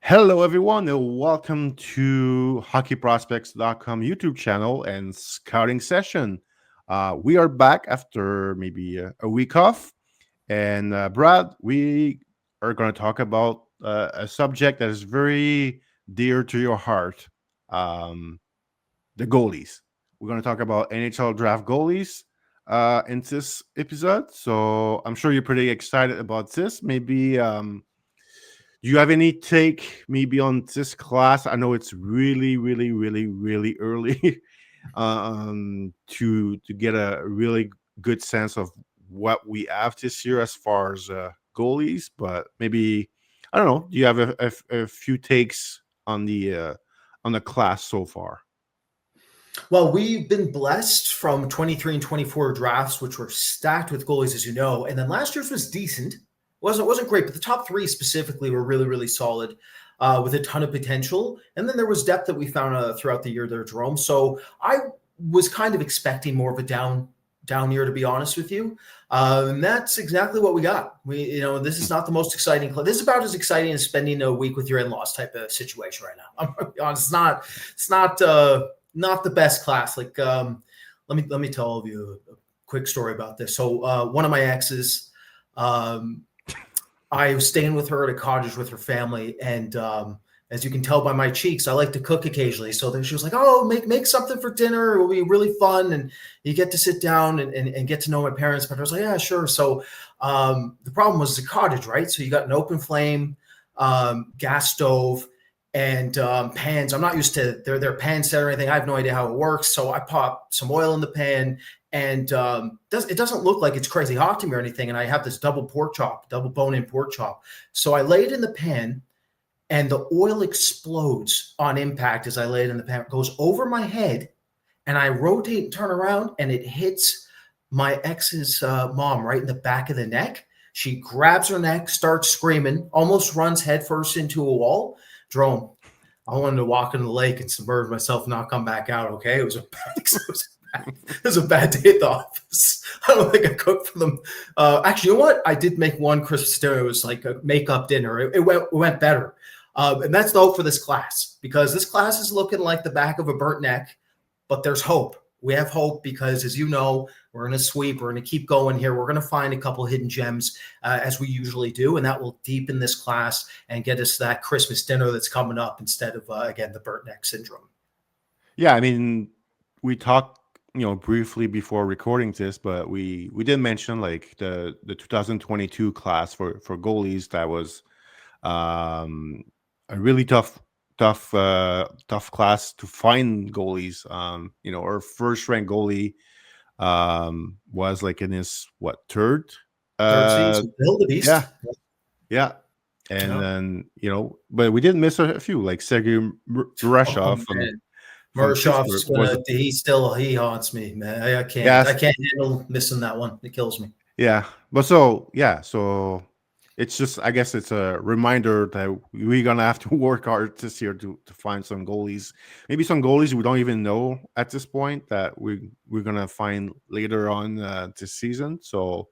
Hello, everyone, and welcome to hockeyprospects.com YouTube channel and scouting session. We are back after maybe a week off. And Brad, we are going to talk about a subject that is very dear to your heart, um, the goalies. We're going to talk about NHL draft goalies in this episode. So I'm sure you're pretty excited about this. Maybe. Do you have any take maybe on this class? I know it's really, really, really, really early to get a really good sense of what we have this year as far as goalies, but maybe I don't know. Do you have a few takes on the class so far? Well, we've been blessed from 23 and 24 drafts, which were stacked with goalies, as you know. And then last year's was decent. Wasn't great, but the top three specifically were really, really solid, with a ton of potential. And then there was depth that we found throughout the year there, Jerome. So I was kind of expecting more of a down year, to be honest with you. And that's exactly what we got. This is not the most exciting. This is about as exciting as spending a week with your in-laws type of situation right now. I'm gonna be honest. Not the best class. Let me tell all of you a quick story about this. So one of my exes, I was staying with her at a cottage with her family, and as you can tell by my cheeks, I like to cook occasionally. So then she was like, "Oh, make something for dinner. It will be really fun, and you get to sit down and get to know my parents." But I was like, "Yeah, sure." So the problem was the cottage, right? So you got an open flame, gas stove, and pans. I'm not used to their pan set or anything. I have no idea how it works. So I pop some oil in the pan, and it doesn't look like it's crazy hot to me or anything. And I have this double bone-in pork chop. So I lay it in the pan, and the oil explodes on impact as I lay it in the pan. It goes over my head, and I rotate and turn around, and it hits my ex's mom right in the back of the neck. She grabs her neck, starts screaming, almost runs headfirst into a wall. Jerome, I wanted to walk into the lake and submerge myself and not come back out. Okay, it was a bad day at the office. I don't think I cooked for them. Actually, you know what? I did make one Christmas dinner. It was like a makeup dinner. It went better. And that's the hope for this class, because this class is looking like the back of a burnt neck, but there's hope. We have hope because, as you know, we're going to sweep. We're going to keep going here. We're going to find a couple hidden gems, as we usually do, and that will deepen this class and get us that Christmas dinner that's coming up instead of, again, the burnt neck syndrome. Yeah, I mean, we talked, briefly before recording this, but we did mention like the 2022 class for goalies that was a really tough class to find goalies. Our first ranked goalie was like in his third. Third season, Bill the Beast. Yeah, yeah. And Yeah. then but we didn't miss a few like Sergei Oh, Murashov man. from Pittsburgh Murshov's he haunts me, man. I yes, can't handle missing that one. It kills me. yeah. But so it's just, I guess it's a reminder that we're gonna have to work hard this year to find some goalies. Maybe some goalies we don't even know at this point that we're gonna find later on this season. So,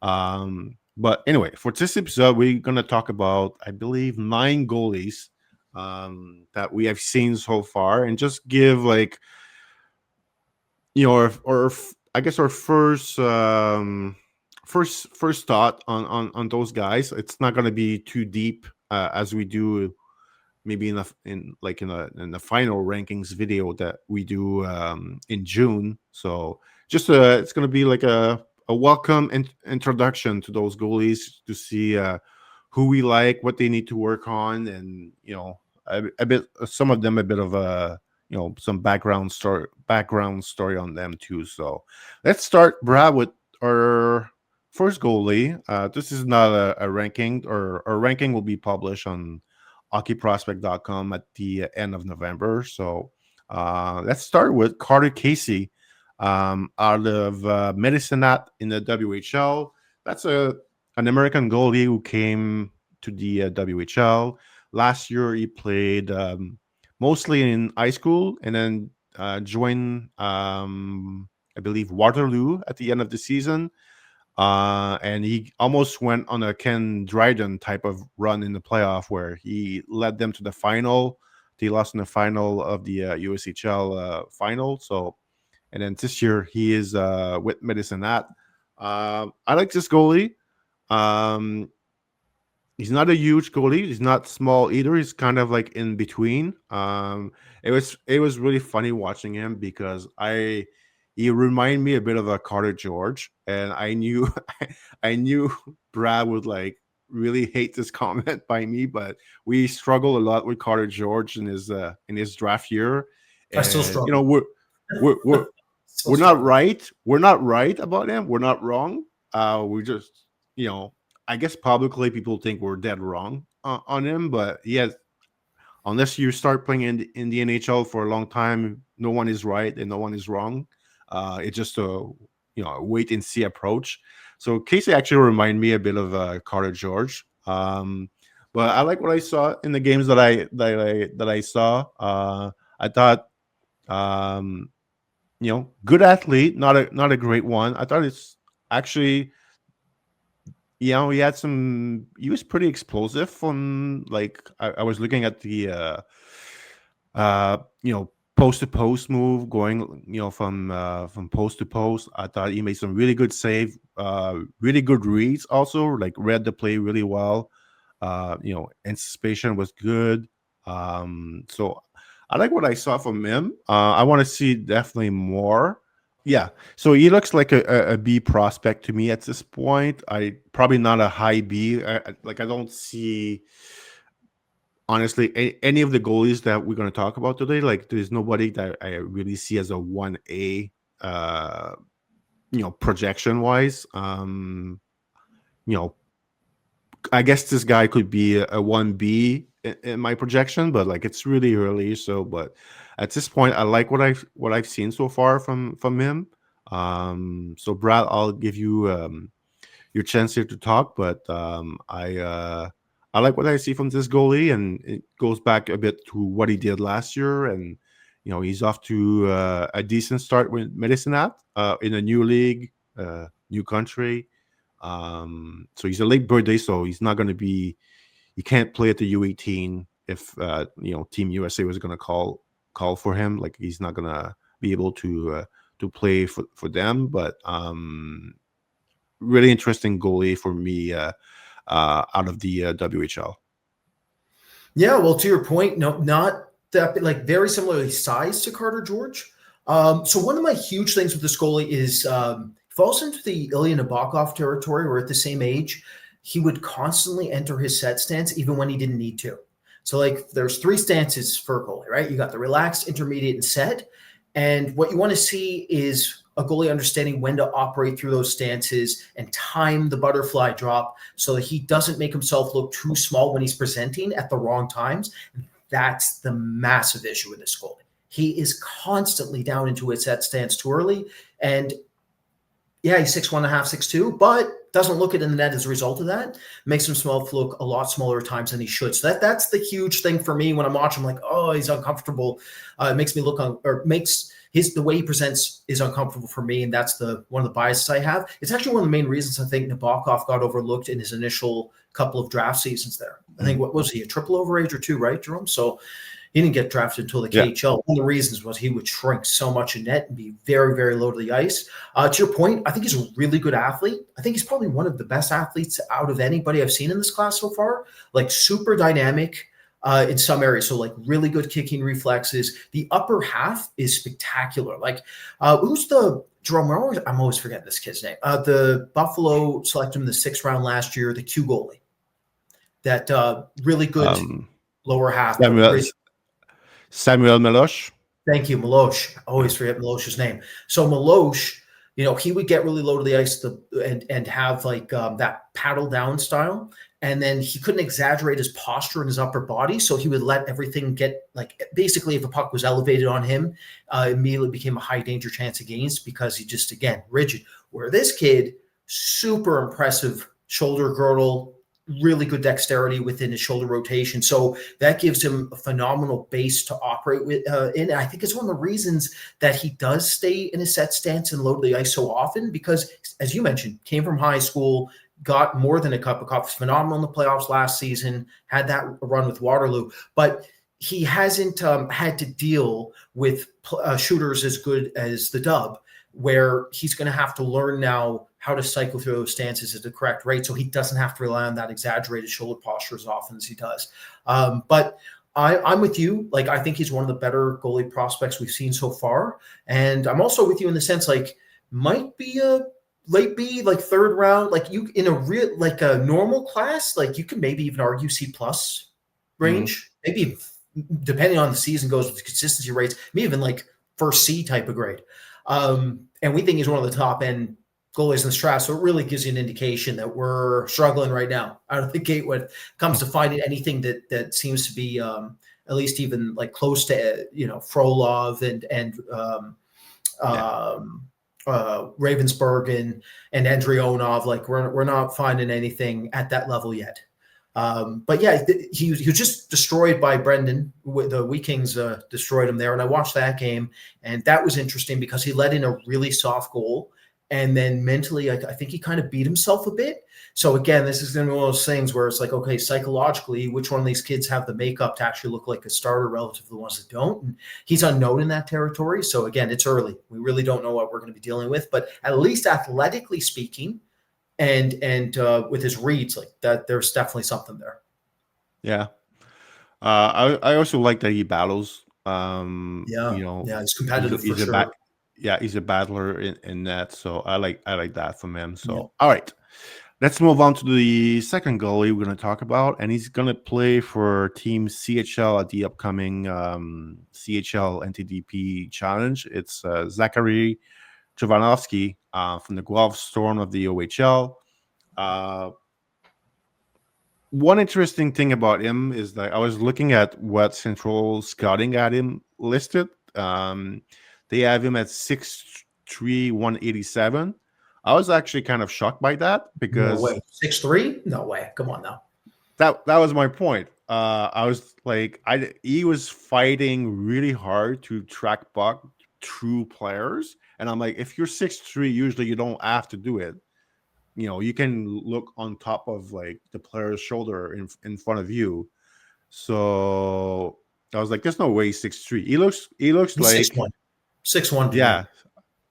but anyway, for this episode, we're gonna talk about, I believe, 9 goalies that we have seen so far, and just give like or I guess our first thought on those guys. It's not going to be too deep as we do maybe in the final rankings video that we do in June. So just it's going to be like a welcome introduction to those goalies to see who we like, what they need to work on, and a bit, some of them a bit of a some background story on them too. So let's start, Brad, with our first goalie. This is not a ranking, or our ranking will be published on hockeyprospect.com at the end of November. So let's start with Carter Casey, out of Medicine Hat in the WHL. That's an American goalie who came to the WHL. Last year, he played mostly in high school, and then joined, I believe, Waterloo at the end of the season. And he almost went on a Ken Dryden type of run in the playoff where he led them to the final. They lost in the final of the USHL final. So, and then this year he is with Medicine Hat. I like this goalie. He's not a huge goalie. He's not small either. He's kind of like in between. It was really funny watching him because he reminded me a bit of a Carter George, and I knew I knew Brad would like really hate this comment by me, but we struggle a lot with Carter George in his draft year, I still and struggle. We're Still not struggle. right. We're not right about him. We're not wrong. We just I guess publicly people think we're dead wrong on him, but unless you start playing in the NHL for a long time, no one is right and no one is wrong. It's just a wait and see approach. So Casey actually reminded me a bit of Carter George. But I like what I saw in the games that I saw. I thought good athlete, not a great one. I thought it's actually he was pretty explosive from like I was looking at the post to post move going from post to post. I thought he made some really good save, really good reads also, like read the play really well. Anticipation was good. So I like what I saw from him. I want to see definitely more. Yeah, so he looks like a B prospect to me at this point. I probably not a high B. I don't see honestly any of the goalies that we're going to talk about today. Like there's nobody that I really see as a 1A. Projection wise. I guess this guy could be a 1B in my projection, but like it's really early. So, but at this point, I like what I've seen so far from him. So Brad, I'll give you your chance here to talk, but I like what I see from this goalie, and it goes back a bit to what he did last year, and he's off to a decent start with Medicine Hat in a new league, new country. So he's a late birthday, so he's not going to be. He can't play at the U18 if Team USA was going to call for him. Like he's not going to be able to play for them. But really interesting goalie for me out of the WHL. Yeah, well, to your point, no, not that like very similarly sized to Carter George. So one of my huge things with this goalie is falls into the Ilya Nabokov territory. We're at the same age. He would constantly enter his set stance even when he didn't need to. So like there's 3 stances for a goalie, right? You got the relaxed, intermediate, and set. And what you want to see is a goalie understanding when to operate through those stances and time the butterfly drop so that he doesn't make himself look too small when he's presenting at the wrong times. That's the massive issue with this goalie. He is constantly down into his set stance too early. And yeah, he's 6'1.5", 6'2", but doesn't look it in the net as a result of that. Makes himself look a lot smaller at times than he should. So that's the huge thing for me when I'm watching. I'm like, oh, he's uncomfortable. It makes me look the way he presents is uncomfortable for me, and that's one of the biases I have. It's actually one of the main reasons I think Nabokov got overlooked in his initial couple of draft seasons there. I think what was he, a triple overage or 2, right, Jérôme? So he didn't get drafted until the KHL. One of the reasons was he would shrink so much in net and be very, very low to the ice. To your point, I think he's a really good athlete. I think he's probably one of the best athletes out of anybody I've seen in this class so far. Like super dynamic in some areas. So like really good kicking reflexes. The upper half is spectacular. Like who's the Jérôme? I'm always forgetting this kid's name. The Buffalo selected him in the 6th round last year, the Q goalie. That really good lower half. Samuel Milosh. Thank you, Milosh. I always forget Milosh's name. So Milosh, he would get really low to the ice and have like that paddle down style. And then he couldn't exaggerate his posture in his upper body. So he would let everything get like basically if a puck was elevated on him, immediately became a high danger chance against because he just, again, rigid. Where this kid, super impressive shoulder girdle, really good dexterity within his shoulder rotation. So that gives him a phenomenal base to operate with. And I think it's one of the reasons that he does stay in a set stance and load the ice so often, because, as you mentioned, came from high school, got more than a cup of coffee, phenomenal in the playoffs last season, had that run with Waterloo. But he hasn't had to deal with shooters as good as the Dub, where he's going to have to learn now how to cycle through those stances at the correct rate, so he doesn't have to rely on that exaggerated shoulder posture as often as he does. But I'm with you. Like, I think he's one of the better goalie prospects we've seen so far. And I'm also with you in the sense, like, might be a late B, like third round, like you in a real, like a normal class, like you can maybe even argue C plus range, maybe depending on the season goes with consistency rates, maybe even like first C type of grade. And we think he's one of the top end goalies in this draft. So it really gives you an indication that we're struggling right now out of the gate when it comes to finding anything that seems to be at least even like close to, Frolov and Ravensburg and Andrionov. Like we're not finding anything at that level yet. But yeah, he was just destroyed by Brendan. The Wheat Kings destroyed him there, and I watched that game, and that was interesting because he let in a really soft goal, and then mentally, I think he kind of beat himself a bit. So again, this is going to be one of those things where it's like, okay, psychologically, which one of these kids have the makeup to actually look like a starter relative to the ones that don't? And he's unknown in that territory. So again, it's early. We really don't know what we're going to be dealing with, but at least athletically speaking, and with his reads, like that, there's definitely something there. Yeah. I also like that he battles. He's competitive for sure. He's a battler in that. So I like that from him. So all right. Let's move on to the second goalie we're going to talk about, and he's going to play for Team CHL at the upcoming CHL NTDP Challenge. It's Zachary Jovanovski from the Guelph Storm of the OHL. One interesting thing about him is that I was looking at what Central Scouting had him listed. They have him at 6'3", 187. I was actually kind of shocked by that because 6'3"? No way. Come on now. That was my point. I was like, he was fighting really hard to track puck through players, and I'm like, if you're 6'3", usually you don't have to do it. You can look on top of like the player's shoulder in front of you. So I was like, there's no way he's 6'3". He looks like 6'1". 6'1". Yeah,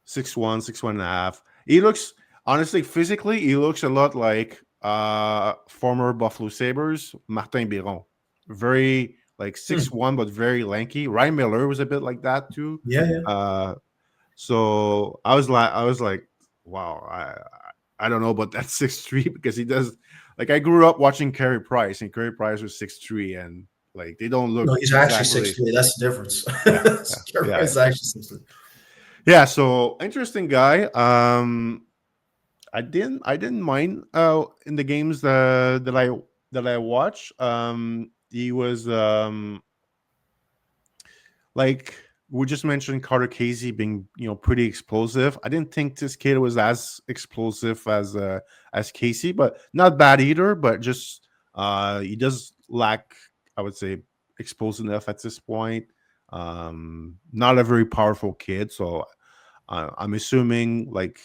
6'1", 6'1.5". He looks, honestly, physically, he looks a lot like former Buffalo Sabres Martin Biron. Very like 6'1", but very lanky. Ryan Miller was a bit like that too. Yeah. So I was like, wow, I don't know about that 6'3", because he does, like, I grew up watching Carey Price, and Carey Price was 6'3", and like they don't look. No, he's actually 6'3". That's the difference. He's actually 6'3". Yeah, so interesting guy. I didn't mind in the games that I watched. He was like we just mentioned Carter Casey being pretty explosive. I didn't think this kid was as explosive as Casey, but not bad either. But just he does lack, I would say, explosive enough at this point. Not a very powerful kid, so I'm assuming, like,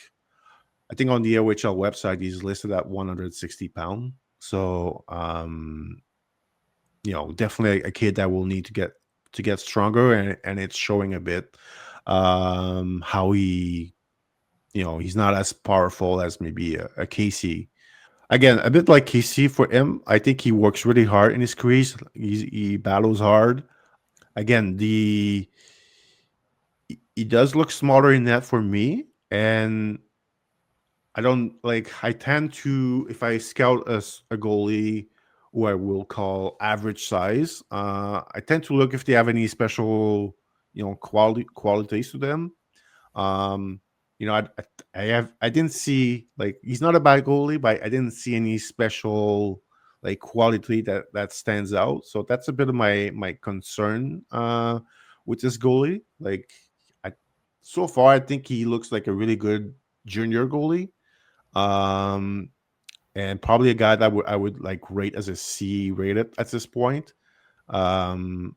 I think on the OHL website he's listed at 160 pounds. So definitely a kid that will need to get stronger, and it's showing a bit how he he's not as powerful as maybe a Casey. Again, a bit like Casey for him. I think he works really hard in his crease. He battles hard. Again, he does look smaller in net for me, and I tend to, if I scout a goalie who I will call average size, I tend to look if they have any special, qualities to them. Um, I didn't see, like, he's not a bad goalie, but I didn't see any special like quality that stands out. So that's a bit of my concern with this goalie. Like, I so far I think he looks like a really good junior goalie. Um, and probably a guy that I would like rate as a C rated at this point. Um,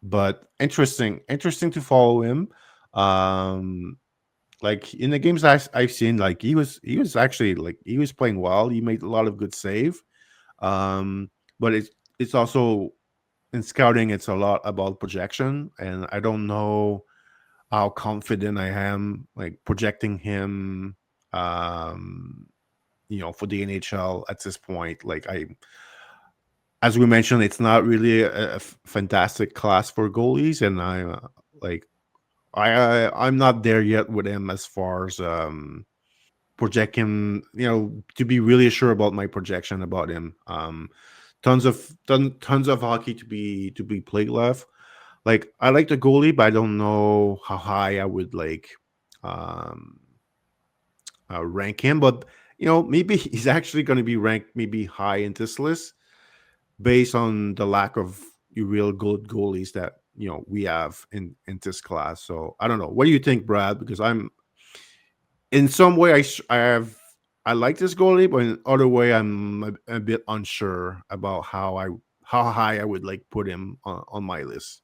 but interesting to follow him. Um, like in the games I've seen, like he was actually like he was playing well. He made a lot of good save. Um, but it's also in scouting, it's a lot about projection, and I don't know how confident I am like projecting him. Um, for the NHL at this point, like as we mentioned, it's not really a fantastic class for goalies, and like I'm not there yet with him as far as project him. To be really sure about my projection about him. Tons of hockey to be played left. Like I like the goalie, but I don't know how high I would like um, rank him. But maybe he's actually going to be ranked maybe high in this list based on the lack of real good goalies that we have in this class. So I don't know. What do you think, Brad? Because I'm in some way I like this goalie, but in other way I'm a bit unsure about how high I would like put him on my list.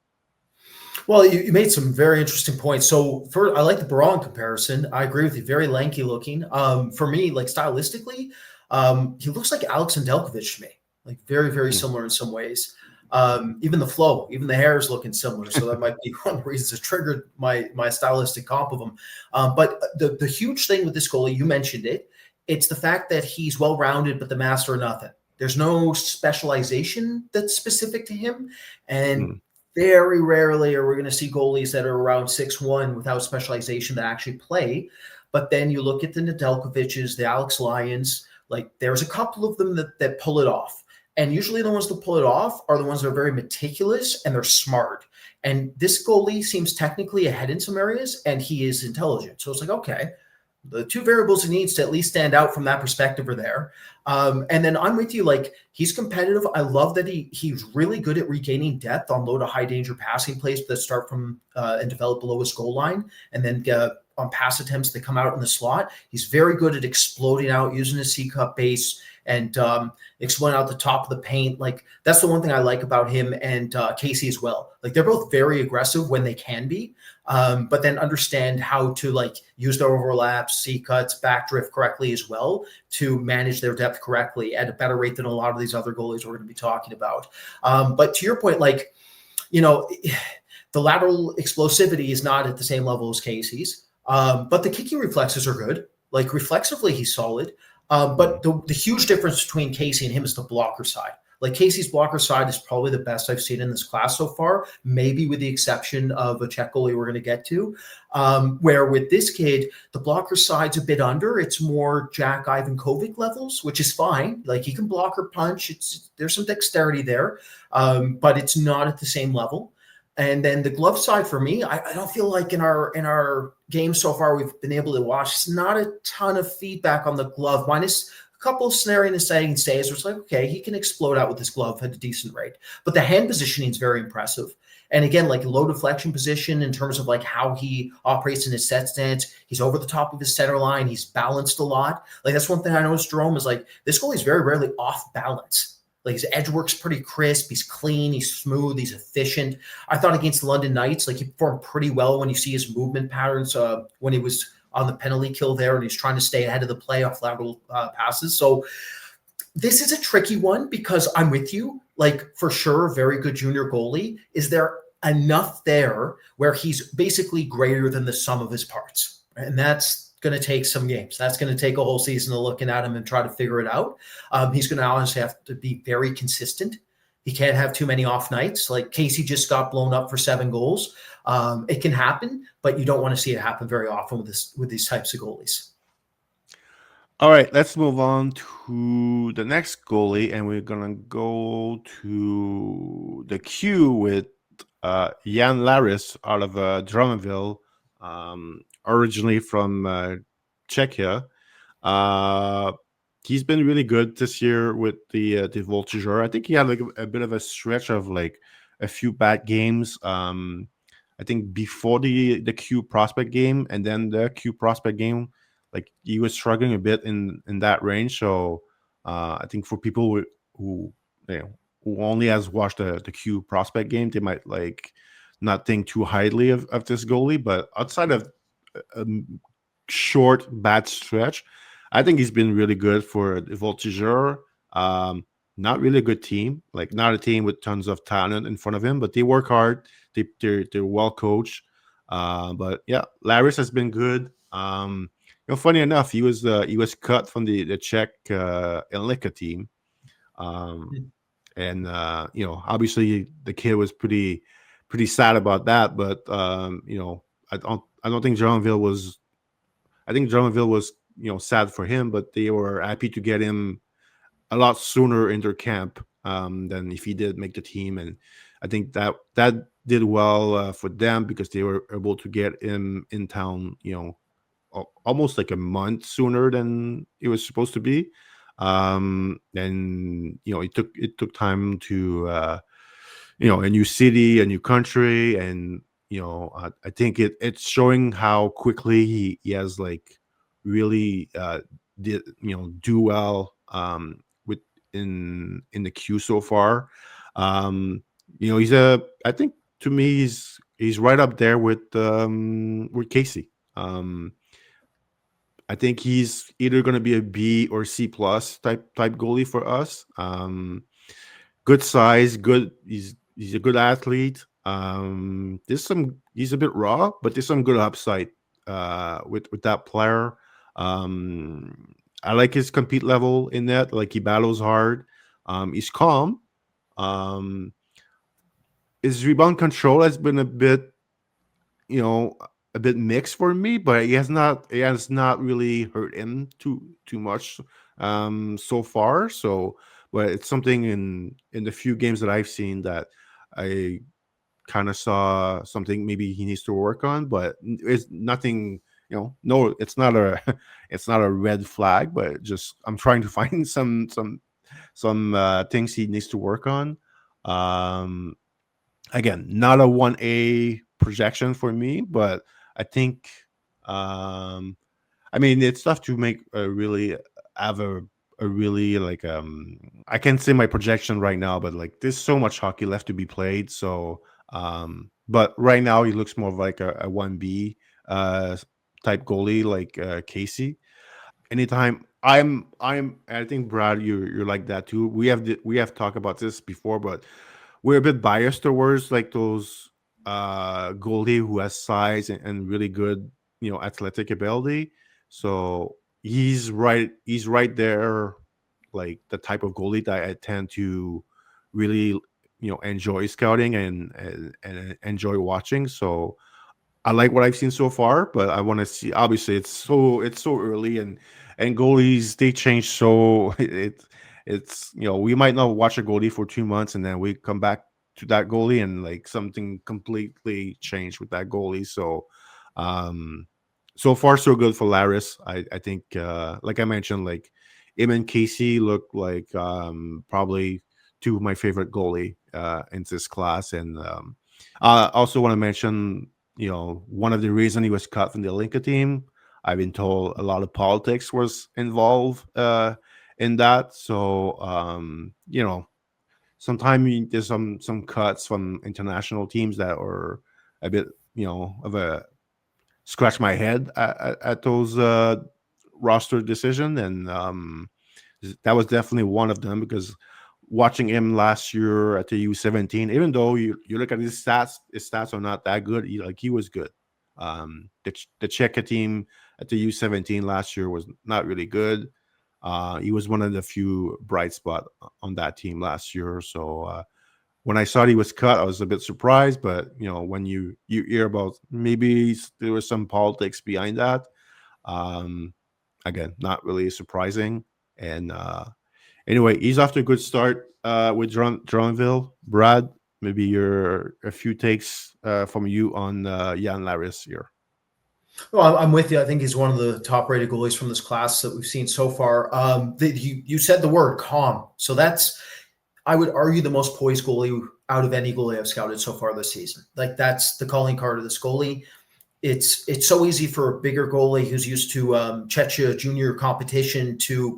Well, you made some very interesting points. So, I like the Braun comparison. I agree with you. Very lanky looking. For me, like stylistically, he looks like Alex Nedeljkovic to me. Like very, very Hmm. similar in some ways. Even the flow, even the hair is looking similar. So that might be one of the reasons it triggered my stylistic comp of him. But the huge thing with this goalie, you mentioned it. It's the fact that he's well rounded, but the master of nothing. There's no specialization that's specific to him, and Hmm. very rarely are we going to see goalies that are around 6'1" without specialization that actually play. But then you look at the Nedeljkovic's, the Alex Lyons, like there's a couple of them that pull it off. And usually the ones that pull it off are the ones that are very meticulous and they're smart. And this goalie seems technically ahead in some areas and he is intelligent. So it's like, okay, the two variables he needs to at least stand out from that perspective are there. And then I'm with you. Like he's competitive. I love that he's really good at regaining depth on low to high danger passing plays that start from and develop below his goal line, and then on pass attempts that come out in the slot. He's very good at exploding out using his C cup base and exploding out the top of the paint. Like that's the one thing I like about him and Casey as well. Like they're both very aggressive when they can be, but then understand how to like use their overlaps, C cuts, back drift correctly as well to manage their depth correctly at a better rate than a lot of these other goalies we're going to be talking about. But to your point, like, you know, the lateral explosivity is not at the same level as Casey's, but the kicking reflexes are good. Like reflexively, he's solid. Hmm. But the huge difference between Casey and him is the blocker side. Like Casey's blocker side is probably the best I've seen in this class so far, maybe with the exception of a Czech goalie we're going to get to. Where with this kid, the blocker side's a bit under. It's more Jack Ivan Kovic levels, which is fine. Like he can block or punch. There's some dexterity there, but it's not at the same level. And then the glove side for me, I don't feel like in our game so far we've been able to watch. It's not a ton of feedback on the glove, minus a couple of snaring and setting saves. Where it's like, okay, he can explode out with his glove at a decent rate, but the hand positioning is very impressive. And again, like low deflection position in terms of like how he operates in his set stance, he's over the top of his center line. He's balanced a lot. Like that's one thing I noticed, Jerome, is like this goalie's very rarely off balance. Like his edge work's pretty crisp. He's clean. He's smooth. He's efficient. I thought against the London Knights, like he performed pretty well when you see his movement patterns when he was on the penalty kill there and he's trying to stay ahead of the play off lateral passes. So this is a tricky one because I'm with you. Like for sure, very good junior goalie. Is there enough there where he's basically greater than the sum of his parts? And that's going to take some games. That's going to take a whole season of looking at him and try to figure it out. He's going to honestly have to be very consistent. He can't have too many off nights. Like Casey just got blown up for 7 goals. It can happen, but you don't want to see it happen very often with these types of goalies. All right, let's move on to the next goalie, and we're gonna go to the queue with Jan Larys out of Drummondville, originally from Czechia. Uh, he's been really good this year with the Voltigeur. I think he had like a bit of a stretch of like a few bad games. I think before the Q prospect game and then the Q prospect game, like he was struggling a bit in that range. So I think for people who you know who only has watched the Q prospect game, they might like not think too highly of this goalie. But outside of a short bad stretch, I think he's been really good for the Voltigeur. Not really a good team, like not a team with tons of talent in front of him, but they work hard. They're well coached. But yeah, Larys has been good. Funny enough, he was cut from the Czech Enlika team, um, and obviously the kid was pretty sad about that. But I don't think Johnville was. I think Johnville was sad for him, but they were happy to get him a lot sooner in their camp than if he did make the team, and I think that did well for them because they were able to get him in town, almost like a month sooner than it was supposed to be. And it took time to a new city, a new country, and I think it's showing how quickly he has like really did do well with in the queue so far. He's a I think to me he's right up there with Casey. I think he's either going to be a B or C plus type goalie for us. Good size, good. He's a good athlete. He's a bit raw, but there's some good upside with that player. I like his compete level in that. Like he battles hard. He's calm. Um, his rebound control has been you know, a bit mixed for me, but he has not really hurt him too much so far. So, but it's something in the few games that I've seen that I kind of saw something maybe he needs to work on, but it's nothing. No, it's not a it's not a red flag, but just I'm trying to find some things he needs to work on. Um, Again, not a 1A projection for me, but I think um I mean it's tough to make a really have a really like I can't say my projection right now, but like there's so much hockey left to be played. So but right now he looks more of like a 1B uh type goalie like Casey. Anytime I think Brad you're like that too. We have talked about this before, but we're a bit biased towards like those goalie who has size and really good athletic ability. So he's right there, like the type of goalie that I tend to really enjoy scouting and enjoy watching. So I like what I've seen so far, but I want to see. Obviously, it's so early, and goalies they change. So it's we might not watch a goalie for 2 months, and then we come back to that goalie, and like something completely changed with that goalie. So, um, so far so good for Larys. I think like I mentioned, like him and Casey look like probably two of my favorite goalie in this class, and I also want to mention one of the reason he was cut from the Linka team. I've been told a lot of politics was involved in that. So sometimes there's some cuts from international teams that are a bit of a scratch my head at those roster decision, and that was definitely one of them because watching him last year at the U17, even though you look at his stats are not that good. He was good. The Czech team at the U17 last year was not really good. He was one of the few bright spot on that team last year. So when I saw he was cut, I was a bit surprised. But when you hear about maybe there was some politics behind that, um, again, not really surprising. And anyway, he's off to a good start with Dronville. Brad, maybe your a few takes from you on Jan Larys here. Well, I'm with you. I think he's one of the top-rated goalies from this class that we've seen so far. You said the word calm, so that's I would argue the most poised goalie out of any goalie I've scouted so far this season. Like that's the calling card of this goalie. it's so easy for a bigger goalie who's used to Czechia junior competition to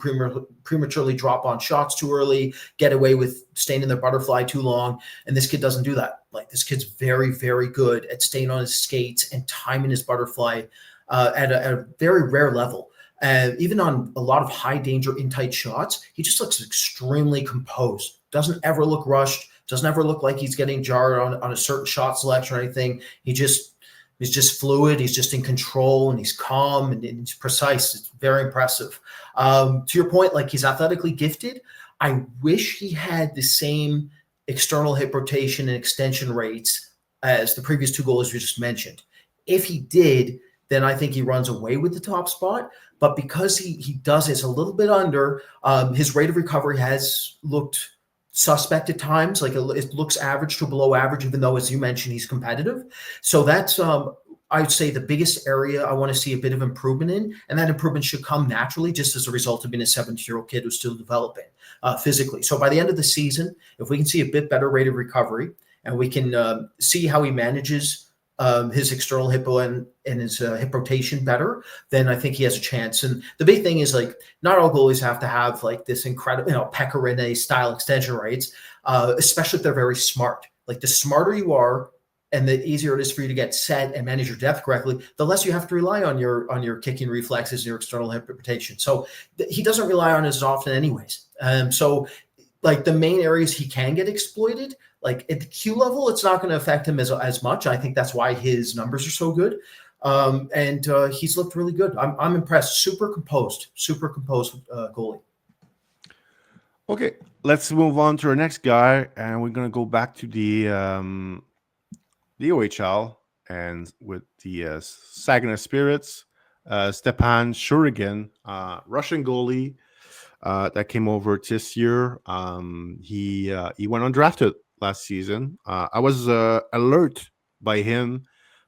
prematurely drop on shots too early, get away with staying in their butterfly too long. And this kid doesn't do that. Like, this kid's very, very good at staying on his skates and timing his butterfly at a very rare level. Even on a lot of high danger in tight shots, he just looks extremely composed. Doesn't ever look rushed. Doesn't ever look like he's getting jarred on a certain shot selection or anything. He's just fluid. He's just in control, and he's calm and he's precise. It's very impressive. To your point, like, he's athletically gifted. I wish he had the same external hip rotation and extension rates as the previous two goalies we just mentioned. If he did, then I think he runs away with the top spot. But because he does, it's a little bit under. His rate of recovery has looked suspect at times. Like, it looks average to below average, even though, as you mentioned, he's competitive. So that's I'd say the biggest area I want to see a bit of improvement in, and that improvement should come naturally just as a result of being a 17-year-old kid who's still developing physically. So by the end of the season, if we can see a bit better rate of recovery, and we can see how he manages his external hip and his hip rotation better, then I think he has a chance. And the big thing is, like, not all goalies have to have like this incredible, Pecorine style extension rates, especially if they're very smart. Like, the smarter you are, and the easier it is for you to get set and manage your depth correctly, the less you have to rely on your kicking reflexes and your external hip rotation. So he doesn't rely on it as often anyways. So, like, the main areas he can get exploited, like at the Q level, it's not going to affect him as much. I think that's why his numbers are so good. And he's looked really good. I'm impressed. Super composed goalie. Okay, let's move on to our next guy, and we're gonna go back to the OHL and with the Saginaw Spirits, Stepan Shurygin, Russian goalie that came over this year. He went undrafted last season. I was alert by him,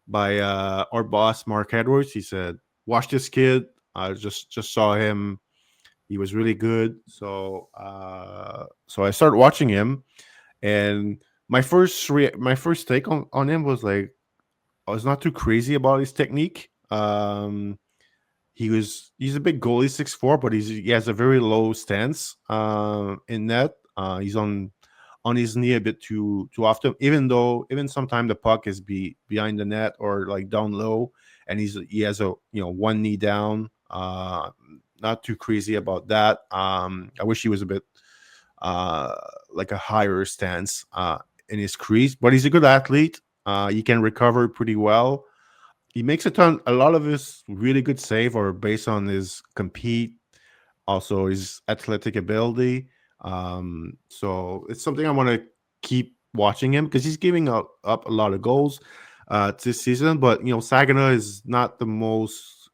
by our boss Mark Edwards. He said, "Watch this kid." I just saw him. He was really good. So I started watching him, and my first take on him was like, I was not too crazy about his technique. He's a big goalie, 6'4", but he has a very low stance in net. He's on his knee a bit too often, even sometimes the puck is behind the net or like down low, and he has a one knee down. Not too crazy about that. I wish he was a bit like a higher stance in his crease, but he's a good athlete. He can recover pretty well. He makes a lot of his really good save are based on his compete, also his athletic ability. So it's something I want to keep watching him, because he's giving up a lot of goals this season. But Saginaw is not the most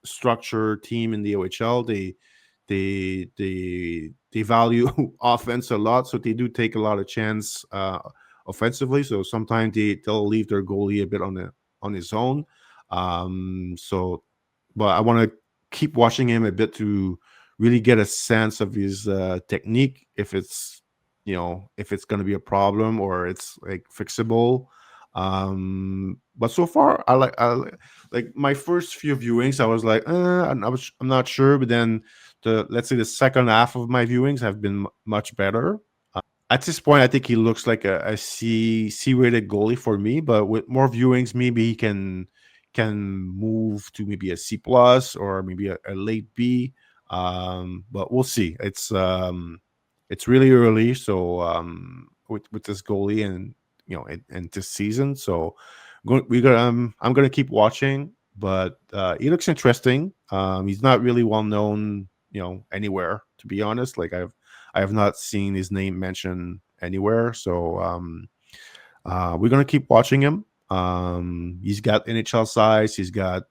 structured team in the OHL. They value offense a lot, so they do take a lot of chance offensively. So sometimes they'll leave their goalie a bit on his own. But I want to keep watching him a bit to really get a sense of his technique, if it's going to be a problem or it's like fixable. But so far, I like my first few viewings. I was like, I'm not sure. But then let's say the second half of my viewings have been much better. At this point, I think he looks like a C-rated goalie for me. But with more viewings, maybe he can move to maybe a C plus or maybe a late B. But we'll see. It's really early, so with this goalie and and this season. So I'm gonna keep watching, but he looks interesting. He's not really well known, anywhere, to be honest. Like, I have not seen his name mentioned anywhere. So we're gonna keep watching him. He's got NHL size. He's got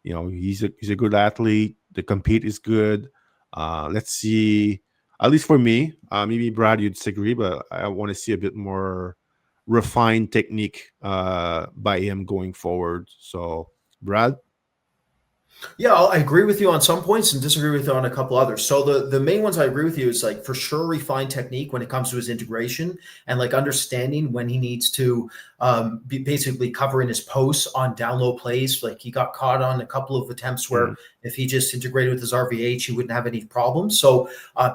he's a good athlete. The compete is good. Let's see. At least for me, maybe Brad, you'd disagree, but I want to see a bit more refined technique by him going forward. So, Brad. Yeah, I agree with you on some points and disagree with you on a couple others. So the main ones I agree with you is like for sure refined technique when it comes to his integration and like understanding when he needs to be basically covering his posts on down low plays. Like he got caught on a couple of attempts where Mm. if he just integrated with his RVH, he wouldn't have any problems. So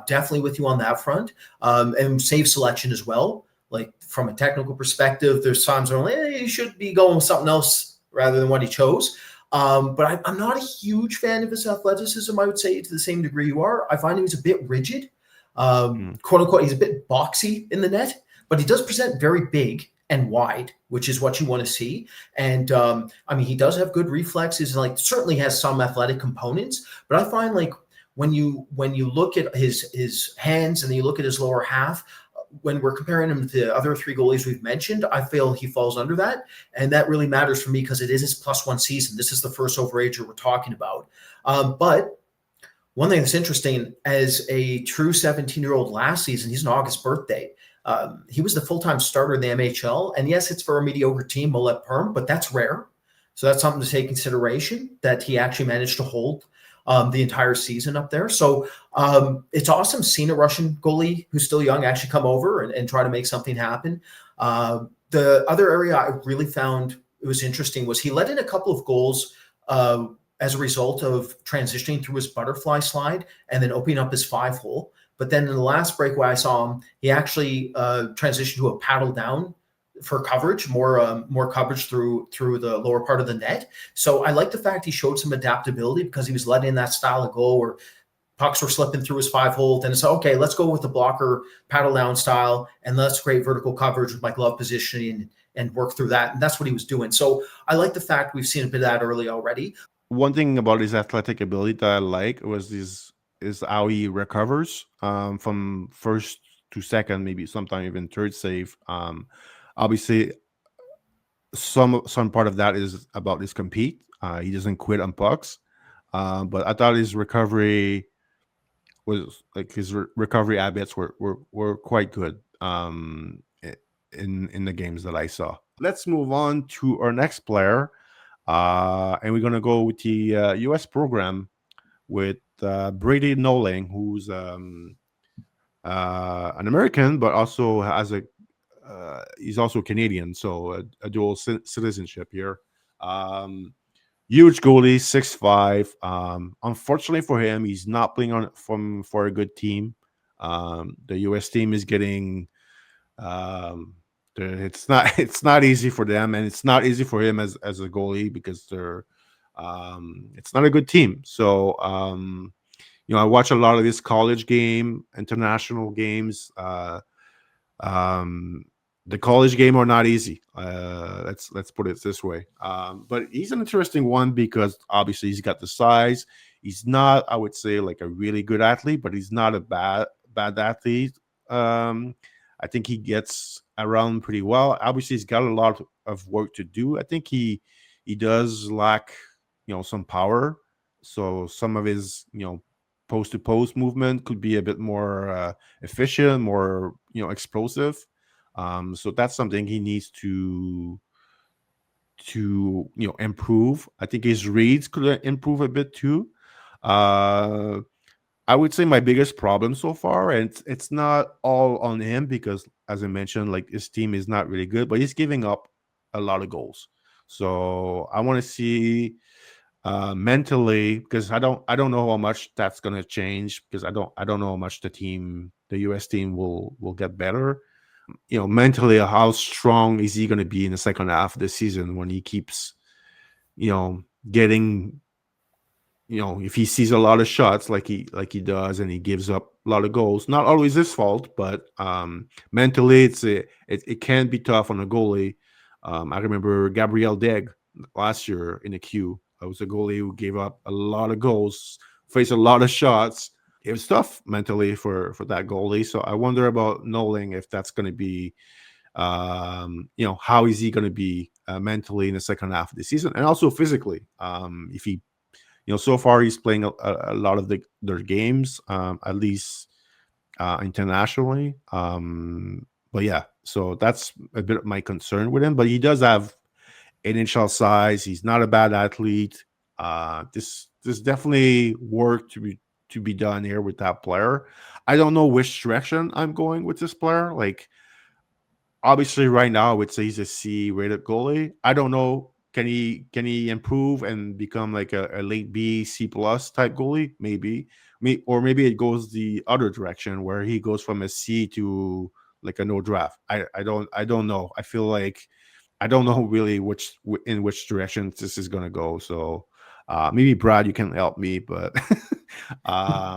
definitely with you on that front, and save selection as well. Like from a technical perspective, there's times where he should be going with something else rather than what he chose. But I'm not a huge fan of his athleticism, I would say, to the same degree you are. I find him he's a bit rigid, Mm. quote unquote. He's a bit boxy in the net, but he does present very big and wide, which is what you want to see. And I mean, he does have good reflexes and like certainly has some athletic components. But I find like when you look at his hands and you look at his lower half, when we're comparing him to the other three goalies we've mentioned, I feel he falls under that. And that really matters for me because it is his +1 season. This is the first overager we're talking about. But one thing that's interesting, as a true 17-year-old last season, he's an August birthday. He was the full-time starter in the MHL. And yes, it's for a mediocre team, Mollet Perm, but that's rare. So that's something to take consideration that he actually managed to hold the entire season up there. So it's awesome seeing a Russian goalie who's still young actually come over and try to make something happen. The other area I really found it was interesting was he let in a couple of goals as a result of transitioning through his butterfly slide and then opening up his 5-hole. But then in the last breakaway I saw him, he actually transitioned to a paddle down for coverage, more coverage through the lower part of the net. So I like the fact he showed some adaptability because he was letting in that style of goal where pucks were slipping through his 5-hole. Then it's okay, let's go with the blocker paddle down style and let's create vertical coverage with my glove positioning and work through that. And that's what he was doing. So I like the fact we've seen a bit of that early already. One thing about his athletic ability that I like was this is how he recovers from first to second, maybe sometimes even third save. Obviously, some part of that is about his compete. He doesn't quit on pucks, but I thought his recovery was like his recovery habits were quite good in the games that I saw. Let's move on to our next player, and we're gonna go with the U.S. program with Brady Knowling, who's an American, but also has a he's also Canadian, so a dual citizenship here. Um, Huge goalie, 6'5". Unfortunately for him, he's not playing for a good team. The U.S. team is getting it's not it's not easy for them, and it's not easy for him as a goalie because they're it's not a good team. So I watch a lot of this college game, international games. Um, the college game are not easy. Let's put it this way. But he's an interesting one because obviously he's got the size. He's not, I would say, like a really good athlete, but he's not a bad athlete. I think he gets around pretty well. Obviously, he's got a lot of work to do. I think he does lack, some power. So some of his, post to post movement could be a bit more efficient, more explosive. So that's something he needs to improve. I think his reads could improve a bit too. Uh, I would say my biggest problem so far, and it's not all on him because, as I mentioned, like his team is not really good, but he's giving up a lot of goals. So I want to see mentally because I don't know how much that's going to change because I don't know how much the US team will get better. Mentally, how strong is he going to be in the second half of the season when he keeps getting if he sees a lot of shots like he does and he gives up a lot of goals, not always his fault, but mentally it can be tough on a goalie. I remember Gabriel Deg last year in the Q. I was a goalie who gave up a lot of goals, faced a lot of shots. It was tough mentally for that goalie. So I wonder about Knowling if that's going to be how is he going to be mentally in the second half of the season and also physically. If he so far he's playing a lot of their games, at least internationally. But yeah, so that's a bit of my concern with him. But he does have NHL size. He's not a bad athlete. This definitely work to be done here with that player. I don't know which direction I'm going with this player. Like, obviously right now I would say he's a C rated goalie. I don't know. Can he improve and become like a late B, C plus type goalie? Maybe. Or maybe it goes the other direction where he goes from a C to like a no draft. I don't know. I feel like I don't know really in which direction this is gonna go. So maybe Brad, you can help me, but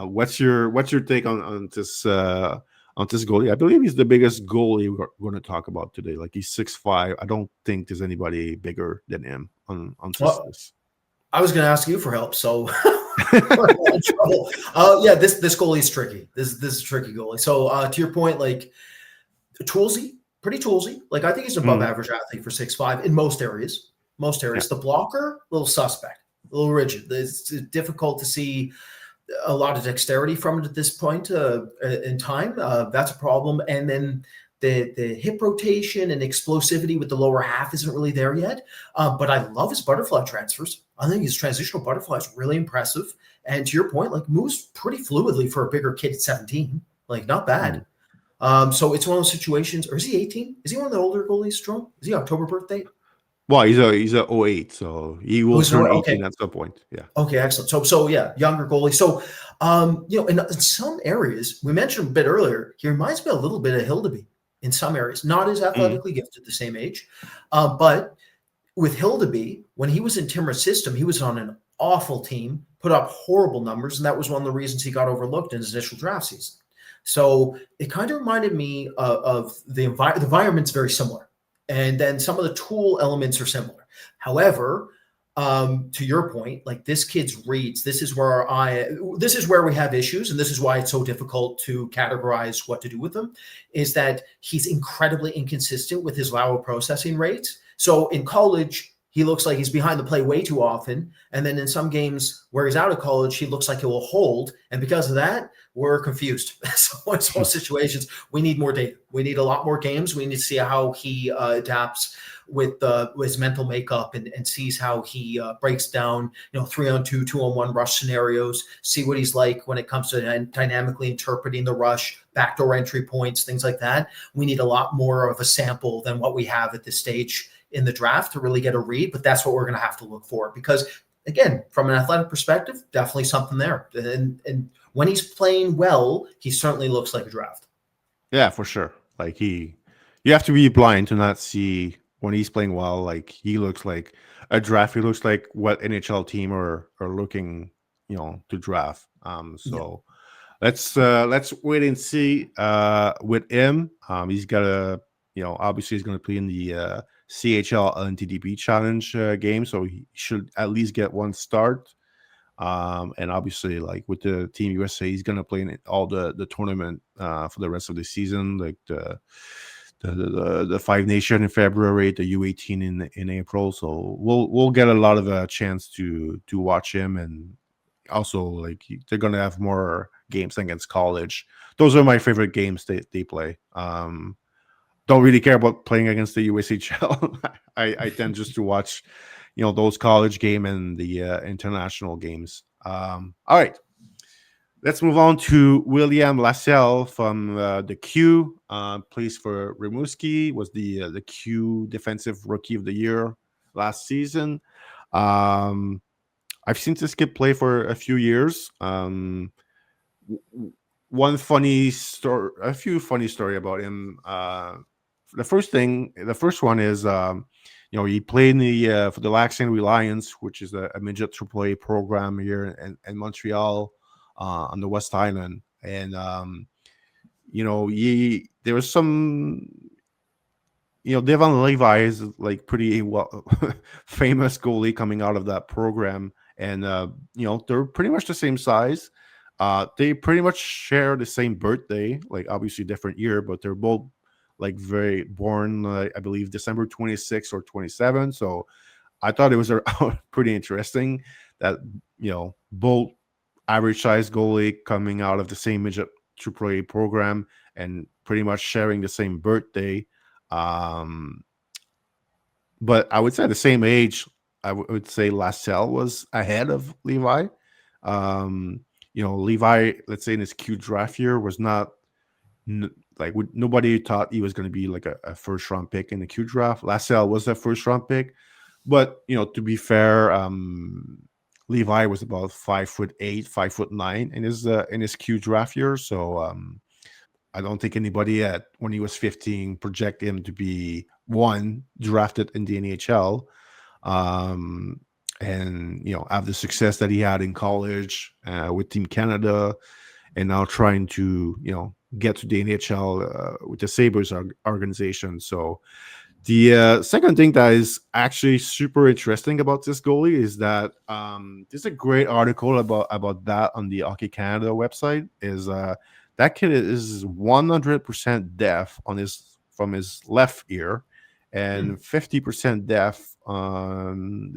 what's your take on this goalie? I believe he's the biggest goalie we're going to talk about today. Like, he's 6'5". I don't think there's anybody bigger than him on this Well, list. I was going to ask you for help, so we're in trouble. Yeah, this goalie is tricky. This is a tricky goalie. So to your point, like, toolsy, pretty toolsy. Like, I think he's an above average athlete for 6'5" in most areas. Most areas. Yeah. The blocker, a little suspect, a little rigid. It's difficult to see a lot of dexterity from it at this point in time. That's a problem. And then the hip rotation and explosivity with the lower half isn't really there yet. But I love his butterfly transfers. I think his transitional butterfly is really impressive. And to your point, like, moves pretty fluidly for a bigger kid at 17. Like, not bad. So it's one of those situations. Or is he 18? Is he one of the older goalies, Strome? Is he October birthday? Well, he's a 08, so he will turn 18 at some point. Yeah. Okay, excellent. So yeah, younger goalie. So in some areas, we mentioned a bit earlier, he reminds me a little bit of Hildeby in some areas. Not as athletically gifted, the same age, but with Hildeby, when he was in Timmer's system, he was on an awful team, put up horrible numbers, and that was one of the reasons he got overlooked in his initial draft season. So it kind of reminded me of the environment's very similar. And then some of the tool elements are similar. However, to your point, like, this kid's reads, this is where we have issues, and this is why it's so difficult to categorize what to do with him, is that he's incredibly inconsistent with his lateral processing rates. So in college, he looks like he's behind the play way too often. And then in some games where he's out of college, he looks like he will hold. And because of that, we're confused. So in some situations, we need more data. We need a lot more games. We need to see how he adapts with his mental makeup and sees how he breaks down, 3-on-2, 2-on-1 rush scenarios, see what he's like when it comes to dynamically interpreting the rush, backdoor entry points, things like that. We need a lot more of a sample than what we have at this stage in the draft to really get a read, but that's what we're going to have to look for, because, again, from an athletic perspective, definitely something there. And when he's playing well, he certainly looks like a draft. Yeah, for sure. Like, you have to be blind to not see when he's playing well. Like, he looks like a draft. He looks like what NHL team are looking, to draft. So let's wait and see with him. He's got obviously he's going to play in the CHL NTDP Challenge game, so he should at least get one start. And obviously, like, with the Team USA, he's going to play in all the tournament for the rest of the season, like the Five Nation in February, the U18 in April. So we'll get a lot of a chance to watch him, and also, like, they're going to have more games against college. Those are my favorite games they play. Don't really care about playing against the USHL. I tend just to watch, those college game and the international games. All right, let's move on to William Lacelle from the Q. Plays for Rimouski. Was the Q Defensive Rookie of the Year last season. I've seen this kid play for a few years. One funny story, a few funny story about him. The first one is, he played in the for the Lac Saint Louis Lions, which is a midget AAA program here in Montreal, on the West Island, and there was some. Devon Levi is like pretty famous goalie coming out of that program, and they're pretty much the same size. They pretty much share the same birthday, like, obviously different year, but they're both like very born, I believe, December 26th or 27. So I thought it was pretty interesting that both average size goalie coming out of the same midget AAA program and pretty much sharing the same birthday. But I would say the same age, I would say Lacelle was ahead of Levi. Levi, let's say in his Q draft year, was not nobody thought he was going to be like a first round pick in the Q draft. Lacelle was a first round pick, but to be fair, Levi was about 5'8", 5'9" in his Q draft year. So I don't think anybody when he was 15 project him to be drafted in the NHL, and have the success that he had in college with Team Canada, and now trying to get to the NHL with the Sabres organization. So the second thing that is actually super interesting about this goalie is that there's a great article about that on the Hockey Canada website. Is that kid is 100% deaf from his left ear, and 50% deaf on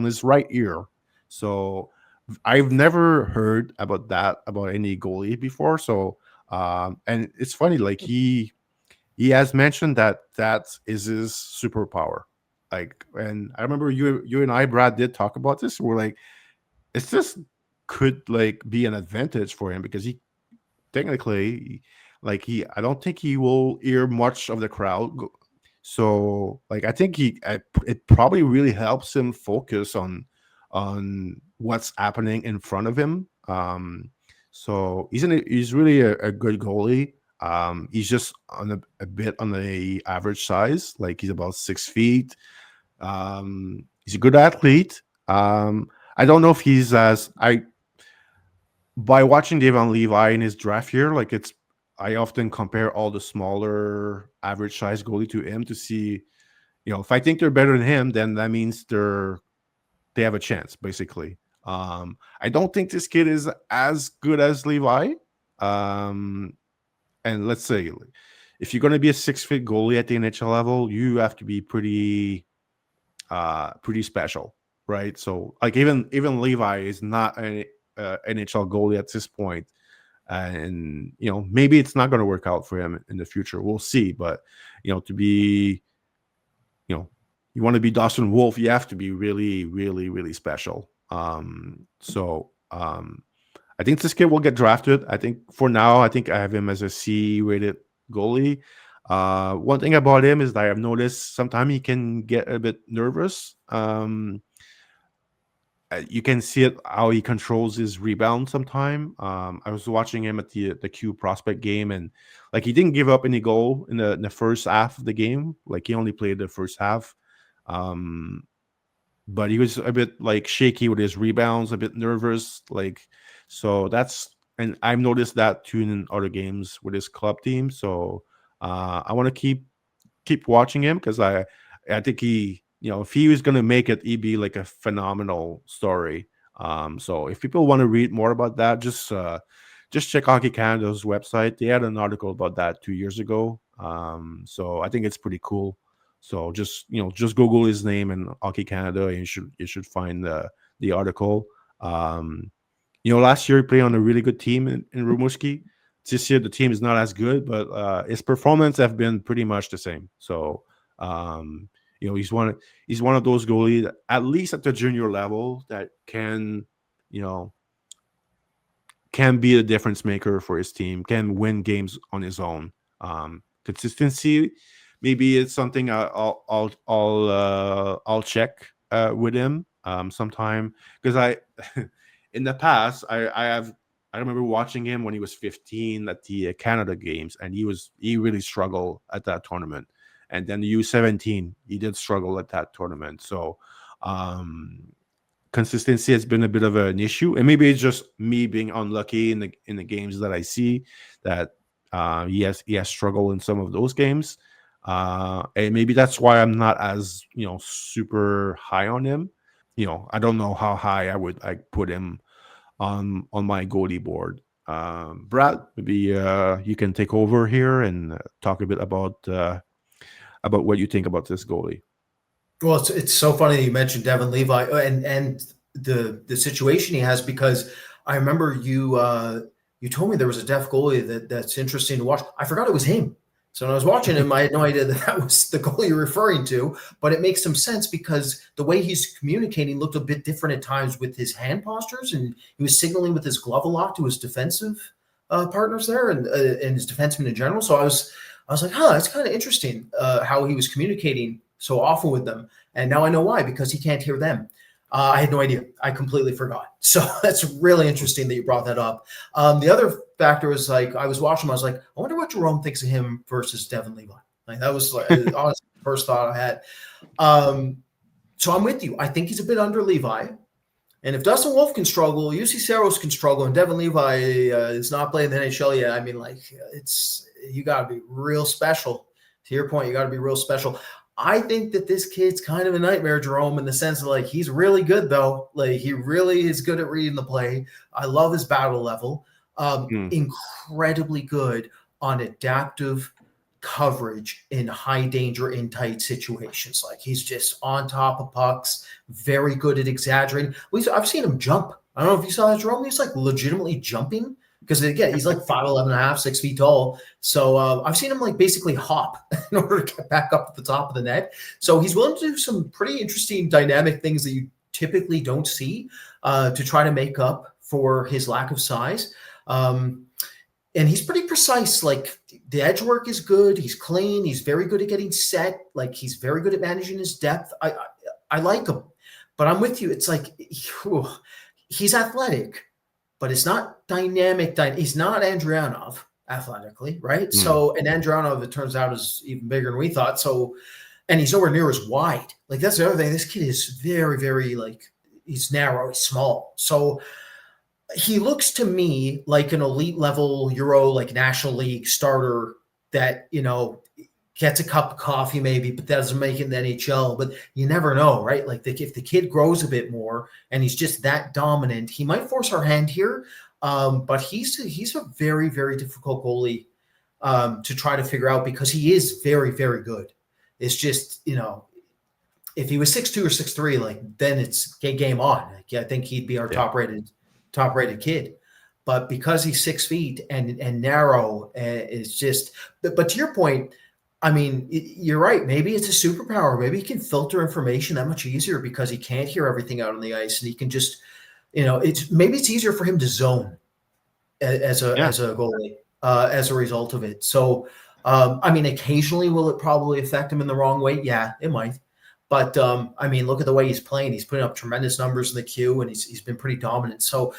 his right ear. So I've never heard about any goalie before. So and it's funny, like he has mentioned that is his superpower. Like, and I remember you and I, Brad, did talk about this. We're like, it's just could like be an advantage for him because he technically, I don't think he will hear much of the crowd. So, like, I think it probably really helps him focus on what's happening in front of him. So he's really a good goalie. He's just on a bit on the average size. Like he's about 6 feet. He's a good athlete. I don't know if he's by watching Devon Levi in his draft year, I often compare all the smaller average size goalie to him to see, if I think they're better than him, then that means they have a chance, basically. I don't think this kid is as good as Levi. And let's say if you're going to be a 6 foot goalie at the NHL level, you have to be pretty special, right? So like even Levi is not an NHL goalie at this point, and maybe it's not going to work out for him in the future. We'll see, but to be, you want to be Dawson Wolf, you have to be really, really, really special. I think this kid will get drafted. I think for now, I think I have him as a C-rated goalie. One thing about him is that I've noticed sometimes he can get a bit nervous. You can see it how he controls his rebound sometime. I was watching him at the Q prospect game, and like he didn't give up any goal in the first half of the game. Like he only played the first half. But he was a bit like shaky with his rebounds, a bit nervous. And I've noticed that too in other games with his club team. So I want to keep watching him because I think he, if he was going to make it, he'd be like a phenomenal story. So if people want to read more about that, just check Hockey Canada's website. They had an article about that 2 years ago. So I think it's pretty cool. So just Google his name in Hockey Canada, and you should find the article. Last year he played on a really good team in Rimouski. This year the team is not as good, but his performance have been pretty much the same. So he's one of those goalies, at least at the junior level, that can be a difference maker for his team, can win games on his own. Consistency, maybe it's something I'll check with him sometime, because in the past I remember watching him when he was 15 at the Canada games, and he really struggled at that tournament, and then the U17 he did struggle at that tournament. So consistency has been a bit of an issue, and maybe it's just me being unlucky in the games that I see that he has struggled in some of those games. And maybe that's why I'm not as super high on him. I don't know how high I would put him on my goalie board. Brad, maybe you can take over here and talk a bit about what you think about this goalie. Well, it's so funny that you mentioned Devon Levi and the situation he has, because I remember you told me there was a deaf goalie that's interesting to watch. I forgot it was him. So when I was watching him, I had no idea that was the goal you're referring to, but it makes some sense because the way he's communicating looked a bit different at times with his hand postures, and he was signaling with his glove a lot to his defensive partners there and his defensemen in general. So I was like, it's kind of interesting how he was communicating so often with them. And now I know why, because he can't hear them. I had no idea. I completely forgot. So that's really interesting that you brought that up. The other factor was like, I was watching him. I was like, I wonder what Jérôme thinks of him versus Devin Levi. Like that was like, honestly the first thought I had. So I'm with you. I think he's a bit under Levi. And if Dustin Wolf can struggle, UC Saros can struggle, and Devin Levi is not playing the NHL yet, I mean, like, you got to be real special. To your point, you got to be real special. I think that this kid's kind of a nightmare, Jérôme, in the sense of like he's really good though. Like he really is good at reading the play. I love his battle level. Incredibly good on adaptive coverage in high danger, in tight situations. Like he's just on top of pucks, very good at exaggerating. I've seen him jump. I don't know if you saw that, Jérôme. He's like legitimately jumping. Because again, he's like 5'11 and a half, 6 feet tall. So I've seen him like basically hop in order to get back up at the top of the net. So he's willing to do some pretty interesting dynamic things that you typically don't see to try to make up for his lack of size. And he's pretty precise. Like the edge work is good. He's clean. He's very good at getting set. Like he's very good at managing his depth. I like him, but I'm with you. It's like he's athletic, but it's not dynamic. He's not Andrianov athletically, right? So, and Andrianov, it turns out, is even bigger than we thought. So, and he's nowhere near as wide. Like that's the other thing. This kid is very, very like he's narrow, he's small. So he looks to me like an elite level Euro, like National League starter that, gets a cup of coffee maybe, but that doesn't make it in the NHL. But you never know, right? Like if the kid grows a bit more and he's just that dominant, he might force our hand here. But he's a very, very difficult goalie to try to figure out because he is very, very good. It's just, if he was 6'2" or 6'3", like then it's game on. Like, I think he'd be our top rated kid. But because he's 6 feet and narrow, it's just. But to your point, I mean, you're right. Maybe it's a superpower. Maybe he can filter information that much easier because he can't hear everything out on the ice, and he can just, maybe it's easier for him to zone as a goalie as a result of it. So, I mean, occasionally will it probably affect him in the wrong way? Yeah, it might. But I mean, look at the way he's playing. He's putting up tremendous numbers in the queue, and he's been pretty dominant. So,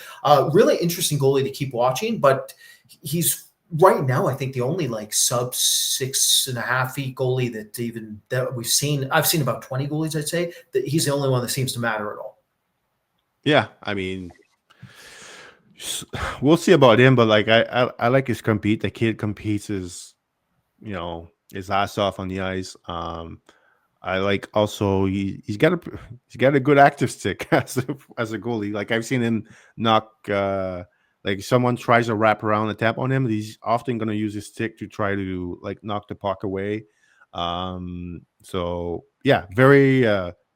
really interesting goalie to keep watching. But he's right now, I think the only like sub 6.5 feet goalie that we've seen. I've seen about 20 goalies, I'd say, that he's the only one that seems to matter at all. Yeah, I mean, we'll see about him, but like I like his compete. The kid competes his ass off on the ice. I like also he's got a good active stick as a goalie. Like I've seen him knock like someone tries to wrap around a tap on him, he's often going to use his stick to try to like knock the puck away. So yeah, very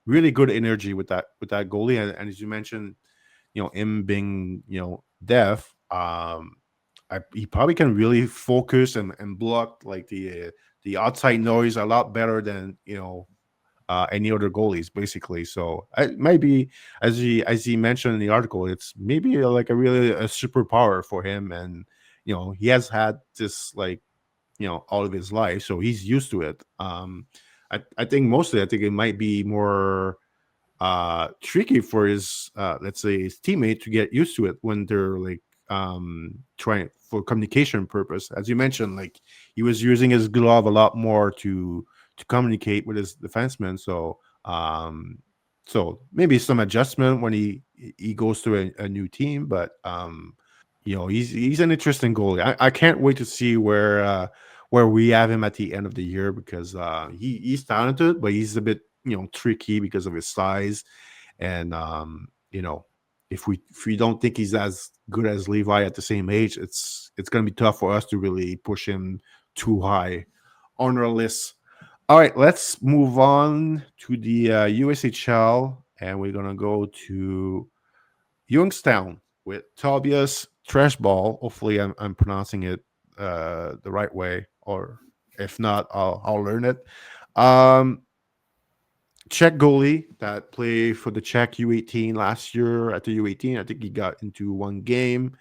really good energy with that goalie, and as you mentioned, him being deaf, he probably can really focus and block like the outside noise a lot better than any other goalies, basically. So it might be, as he mentioned in the article, it's maybe like a superpower for him, and he has had this like all of his life, so he's used to it. I think mostly I think it might be more tricky for his let's say his teammate to get used to it when they're like trying for communication purpose. As you mentioned, like he was using his glove a lot more to communicate with his defenseman. So so maybe some adjustment when he goes to a new team, but he's an interesting goalie. I can't wait to see where we have him at the end of the year, because he's talented, but he's a bit tricky because of his size, and if we don't think he's as good as Levi at the same age, it's going to be tough for us to really push him too high on our list. All right, let's move on to the USHL, and we're going to go to Youngstown with Tobias Trebjal. Hopefully I'm pronouncing it the right way, or If not, I'll learn it. Um, Czech goalie that played for the Czech U18 last year at the U18. I think he got into one game.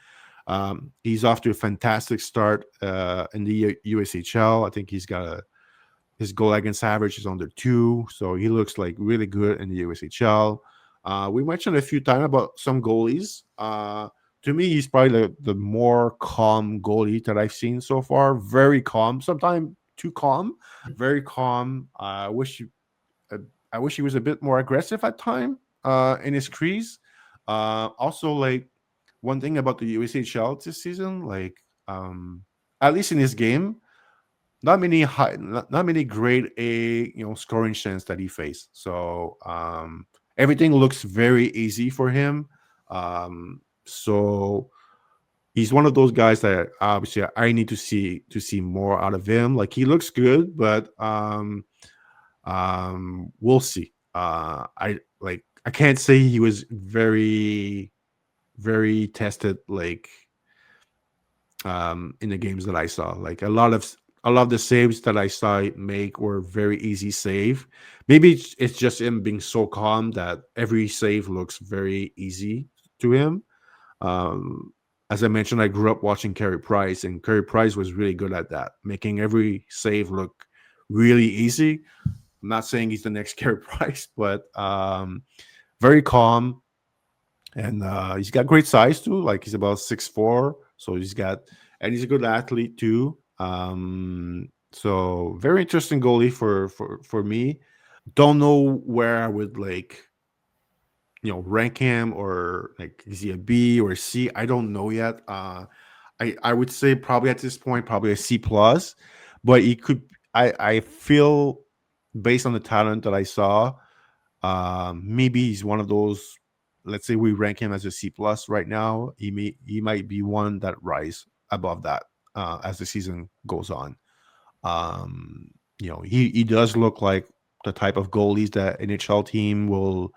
He's off to a fantastic start in the USHL. I think he's got his goal against average is under 2, so he looks like really good in the USHL. We mentioned a few times about some goalies. To me, he's probably the more calm goalie that I've seen so far. Very calm, sometimes too calm. Very calm. Uh, I wish he was a bit more aggressive at time in his crease. Also, like one thing about the USHL this season, like at least in his game, not many grade A, scoring chance that he faced. So everything looks very easy for him. So he's one of those guys that obviously I need to see more out of him. Like he looks good, but we'll see. I can't say he was very very tested like in the games that I saw. Like a lot of the saves that I saw it make were very easy save. Maybe it's just him being so calm that every save looks very easy to him. Um, as I mentioned, I grew up watching Carey Price, and Carey Price was really good at that, making every save look really easy. I'm not saying he's the next Carey Price, but very calm, and he's got great size too. Like he's about 6'4", so and he's a good athlete too. So very interesting goalie for me. Don't know where I would like rank him, or like is he a B or a C? I don't know yet. I would say probably at this point probably a C plus, but he could. I feel based on the talent that I saw, maybe he's one of those. Let's say we rank him as a C plus right now. He might be one that rise above that as the season goes on. He does look like the type of goalies that NHL team will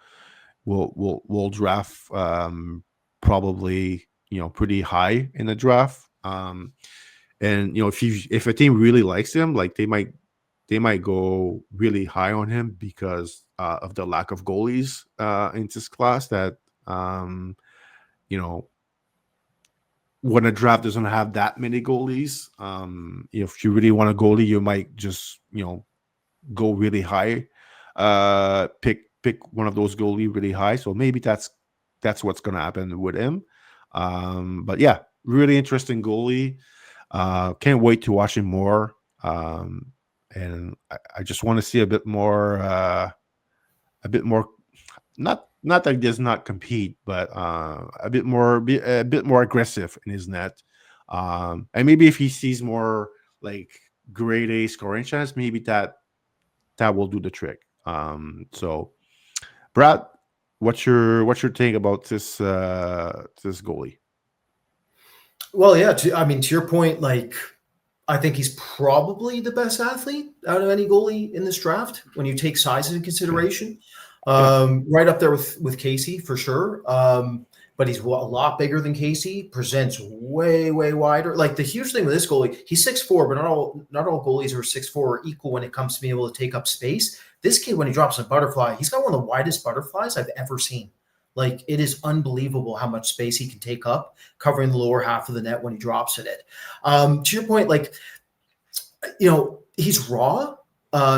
draft probably pretty high in the draft. And if a team really likes him, like they might go really high on him because of the lack of goalies in this class. That you know when a draft doesn't have that many goalies, if you really want a goalie, you might just go really high, pick one of those goalie really high. So maybe that's what's going to happen with him. But yeah, really interesting goalie. Can't wait to watch him more. And I just want to see a bit more, not that he does not compete, but a bit more aggressive in his net. And maybe if he sees more like grade A scoring chance, maybe that will do the trick. So Brad, what's your take about this goalie? Well, yeah, to your point, like I think he's probably the best athlete out of any goalie in this draft when you take size into consideration. Right up there with Casey for sure. But he's a lot bigger than Casey, presents way, way wider. Like the huge thing with this goalie, he's 6'4", but not all goalies who are 6'4" are equal when it comes to being able to take up space. This kid, when he drops a butterfly, he's got one of the widest butterflies I've ever seen. Like it is unbelievable how much space he can take up, covering the lower half of the net when he drops in it. To your point, like, he's raw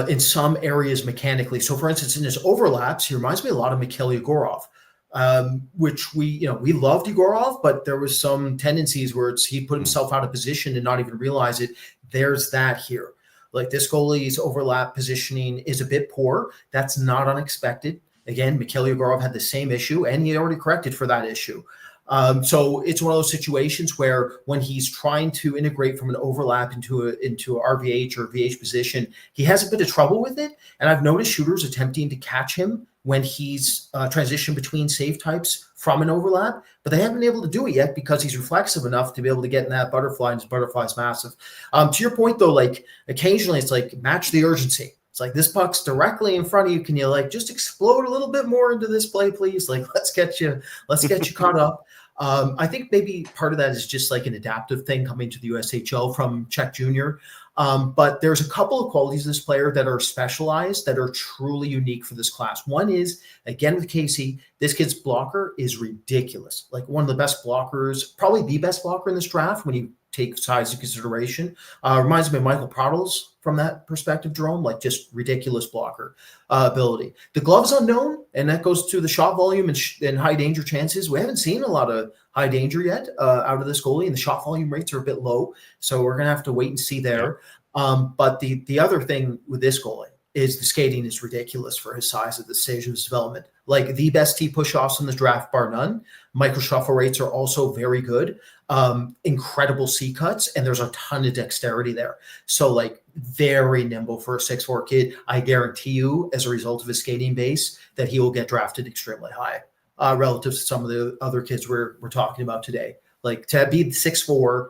in some areas mechanically. So for instance, in his overlaps, he reminds me a lot of Mikhail Yegorov. Which we loved Yegorov, but there was some tendencies where he put himself out of position and not even realize it. There's that here. Like this goalie's overlap positioning is a bit poor. That's not unexpected. Again, Mikhail Yegorov had the same issue, and he already corrected for that issue. So it's one of those situations where when he's trying to integrate from an overlap into a RVH or VH position, he has a bit of trouble with it. And I've noticed shooters attempting to catch him when he's transitioned between save types from an overlap, but they haven't been able to do it yet because he's reflexive enough to be able to get in that butterfly, and his butterfly's massive. To your point though, like occasionally it's like match the urgency. It's like this puck's directly in front of you. Can you like just explode a little bit more into this play, please? Like let's get you caught up. I think maybe part of that is just like an adaptive thing coming to the USHL from Czech Junior. But there's a couple of qualities of this player that are specialized, that are truly unique for this class. One is, again, with Casey, this kid's blocker is ridiculous. Like one of the best blockers, probably the best blocker in this draft when you take size into consideration. Reminds me of Michael Prattles from that perspective, Jerome, like just ridiculous blocker ability. The glove's unknown, and that goes to the shot volume and high danger chances. We haven't seen a lot of high danger yet out of this goalie, and the shot volume rates are a bit low. So we're going to have to wait and see there. But the other thing with this goalie is the skating is ridiculous for his size at this stage of his development. Like the best T push-offs in the draft, bar none. Micro shuffle rates are also very good. Incredible C cuts, and there's a ton of dexterity there. So like very nimble for a 6'4" kid. I guarantee you, as a result of his skating base, that he will get drafted extremely high relative to some of the other kids we're talking about today. Like to be 6'4"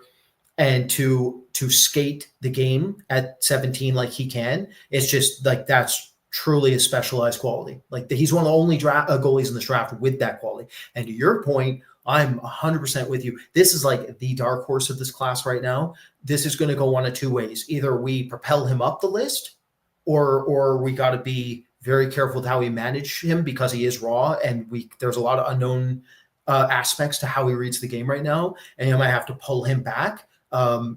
and to skate the game at 17 like he can, it's just like that's truly a specialized quality. Like he's one of the only goalies in this draft with that quality. And to your point, I'm 100% with you. This is like the dark horse of this class right now. This is going to go one of two ways. Either we propel him up the list, or we got to be very careful with how we manage him because he is raw, and there's a lot of unknown aspects to how he reads the game right now, and you might have to pull him back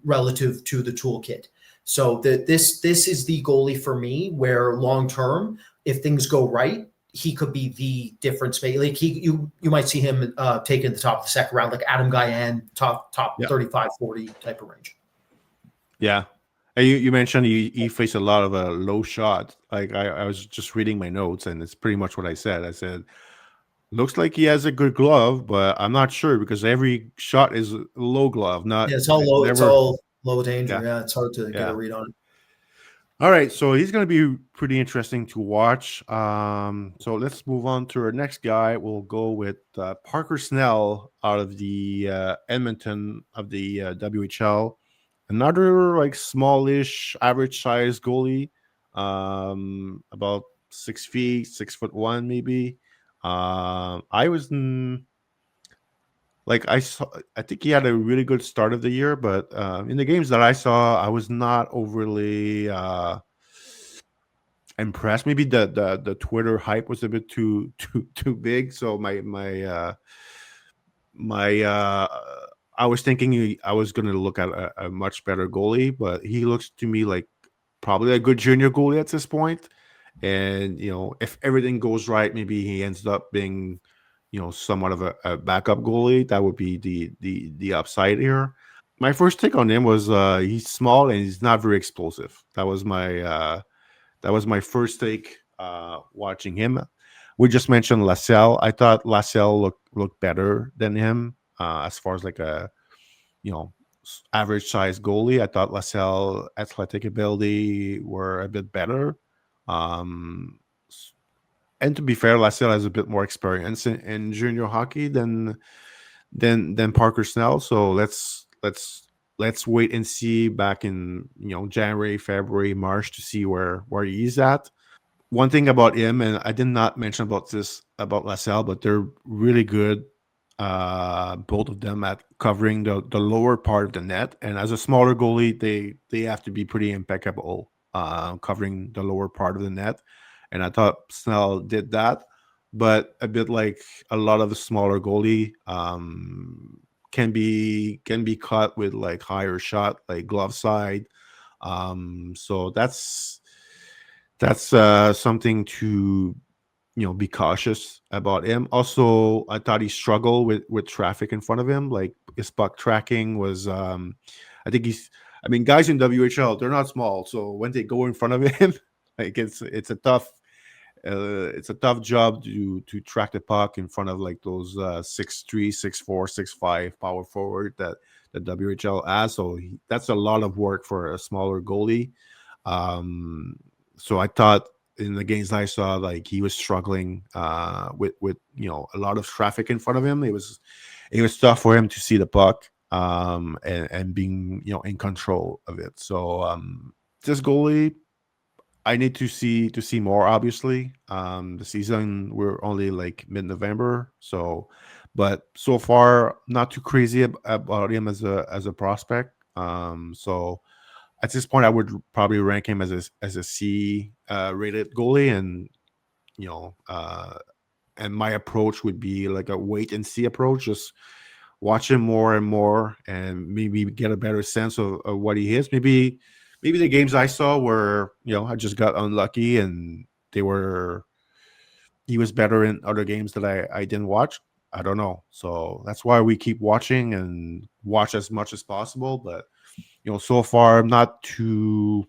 relative to the toolkit. So this is the goalie for me where long term, if things go right, he could be the difference maker. Like you might see him taken at the top of the second round, like Adam Guyan, top 35, 40 type of range. Yeah. And you mentioned he faced a lot of low shot. Like I was just reading my notes, and it's pretty much what I said. I said, looks like he has a good glove, but I'm not sure because every shot is a low glove. It's all low. It's all low danger. Yeah, it's hard to get a read on it. All right, so he's going to be pretty interesting to watch. So let's move on to our next guy. We'll go with Parker Snell out of the Edmonton of the WHL. Another like smallish, average size goalie, about 6 feet, 6'1" maybe. I think he had a really good start of the year, but in the games that I saw, I was not overly impressed. Maybe the Twitter hype was a bit too big. So I was thinking I was going to look at a much better goalie, but he looks to me like probably a good junior goalie at this point. And if everything goes right, maybe he ends up being somewhat of a backup goalie. That would be the upside here. My first take on him was he's small and he's not very explosive. That was my first take watching him. We just mentioned Lacelle. I thought Lacelle looked better than him as far as like a average size goalie. I thought Lacelle athletic ability were a bit better. And to be fair, Lacelle has a bit more experience in junior hockey than Parker Snell. So let's wait and see back in January, February, March to see where he's at. One thing about him, and I did not mention about Lacelle, but they're really good, both of them, at covering the lower part of the net. And as a smaller goalie, they have to be pretty impeccable covering the lower part of the net. And I thought Snell did that, but a bit like a lot of the smaller goalie can be caught with like higher shot, like glove side. So that's something to be cautious about him. Also, I thought he struggled with traffic in front of him. Like his puck tracking was I think guys in WHL, they're not small, so when they go in front of him, like it's a tough job to track the puck in front of like those 6'3", 6'4", 6'5" power forward that the WHL has. So that's a lot of work for a smaller goalie. So I thought in the games I saw, like he was struggling with a lot of traffic in front of him. It was tough for him to see the puck and being in control of it. So this goalie, I need to see more. Obviously, the season, we're only like mid-November, but so far not too crazy about him as a prospect. So at this point, I would probably rank him as a C rated goalie, and you know, and my approach would be like a wait and see approach. Just watch him more and more, and maybe get a better sense of what he is. Maybe the games I saw were, I just got unlucky, and they were he was better in other games that I didn't watch. I don't know. So that's why we keep watching and watch as much as possible. But so far I'm not too.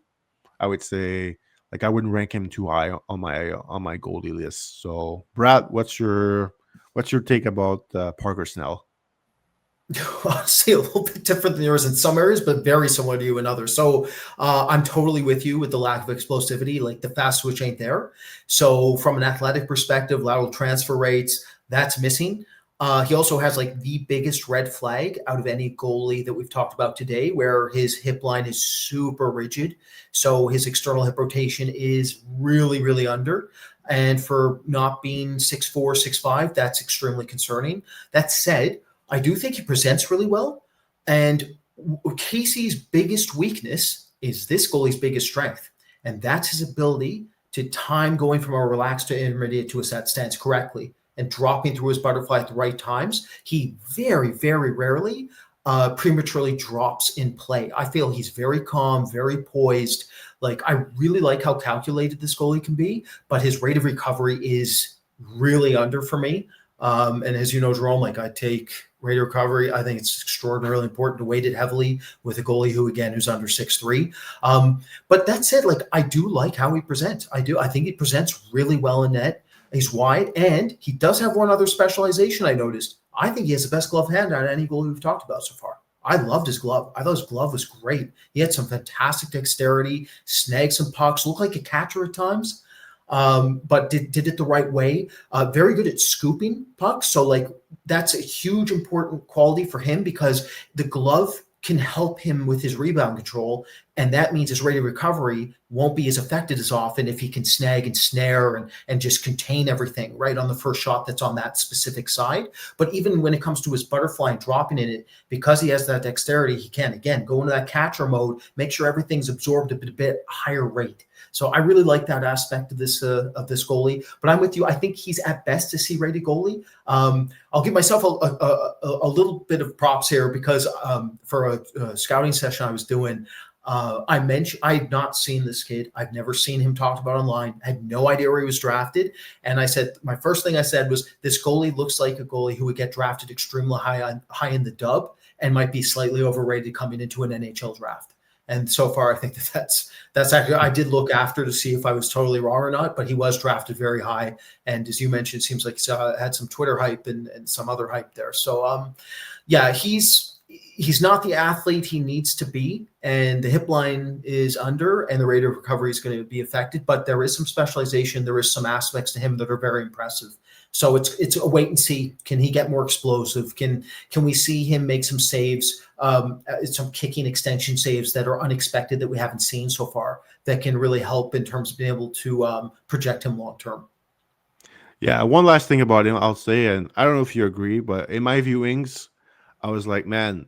I would say like I wouldn't rank him too high on my goalie list. So Brad, what's your take about Parker Snell? Honestly, a little bit different than yours in some areas, but very similar to you in others. So I'm totally with you with the lack of explosivity. Like the fast switch ain't there. So from an athletic perspective, lateral transfer rates, that's missing. He also has like the biggest red flag out of any goalie that we've talked about today, where his hip line is super rigid. So his external hip rotation is really, really under. And for not being 6'4", 6'5", that's extremely concerning. That said, I do think he presents really well. And Casey's biggest weakness is this goalie's biggest strength. And that's his ability to time going from a relaxed to intermediate to a set stance correctly and dropping through his butterfly at the right times. He very, very rarely prematurely drops in play. I feel he's very calm, very poised. Like, I really like how calculated this goalie can be, but his rate of recovery is really under for me. And as you know, Jérôme, like I take rate of recovery. I think it's extraordinarily important to weight it heavily with a goalie who's under 6'3". But that said, like I do like how he presents. I do. I think he presents really well in net. He's wide, and he does have one other specialization I noticed. I think he has the best glove hand out of any goalie we've talked about so far. I loved his glove. I thought his glove was great. He had some fantastic dexterity, snagged some pucks, looked like a catcher at times. But did it the right way. Very good at scooping pucks. So like that's a huge important quality for him because the glove can help him with his rebound control. And that means his rate of recovery won't be as affected as often if he can snag and snare and just contain everything right on the first shot that's on that specific side. But even when it comes to his butterfly and dropping in it, because he has that dexterity, he can, again, go into that catcher mode, make sure everything's absorbed at a bit higher rate. So I really like that aspect of this goalie. But I'm with you. I think he's at best a C-rated goalie. I'll give myself a little bit of props here because for a scouting session I was doing, I had not seen this kid. I've never seen him talked about online. I had no idea where he was drafted. And I said, my first thing I said was, this goalie looks like a goalie who would get drafted extremely high in the dub and might be slightly overrated coming into an NHL draft. And so far, I think that's actually, I did look after to see if I was totally wrong or not, but he was drafted very high. And as you mentioned, it seems like he's had some Twitter hype and some other hype there. So, yeah, he's not the athlete he needs to be, and the hip line is under, and the rate of recovery is going to be affected. But there is some specialization. There is some aspects to him that are very impressive. So it's a wait and see. Can he get more explosive? Can we see him make some saves, some kicking extension saves that are unexpected that we haven't seen so far that can really help in terms of being able to project him long term? Yeah, one last thing about him, I'll say, and I don't know if you agree, but in my viewings, I was like, man,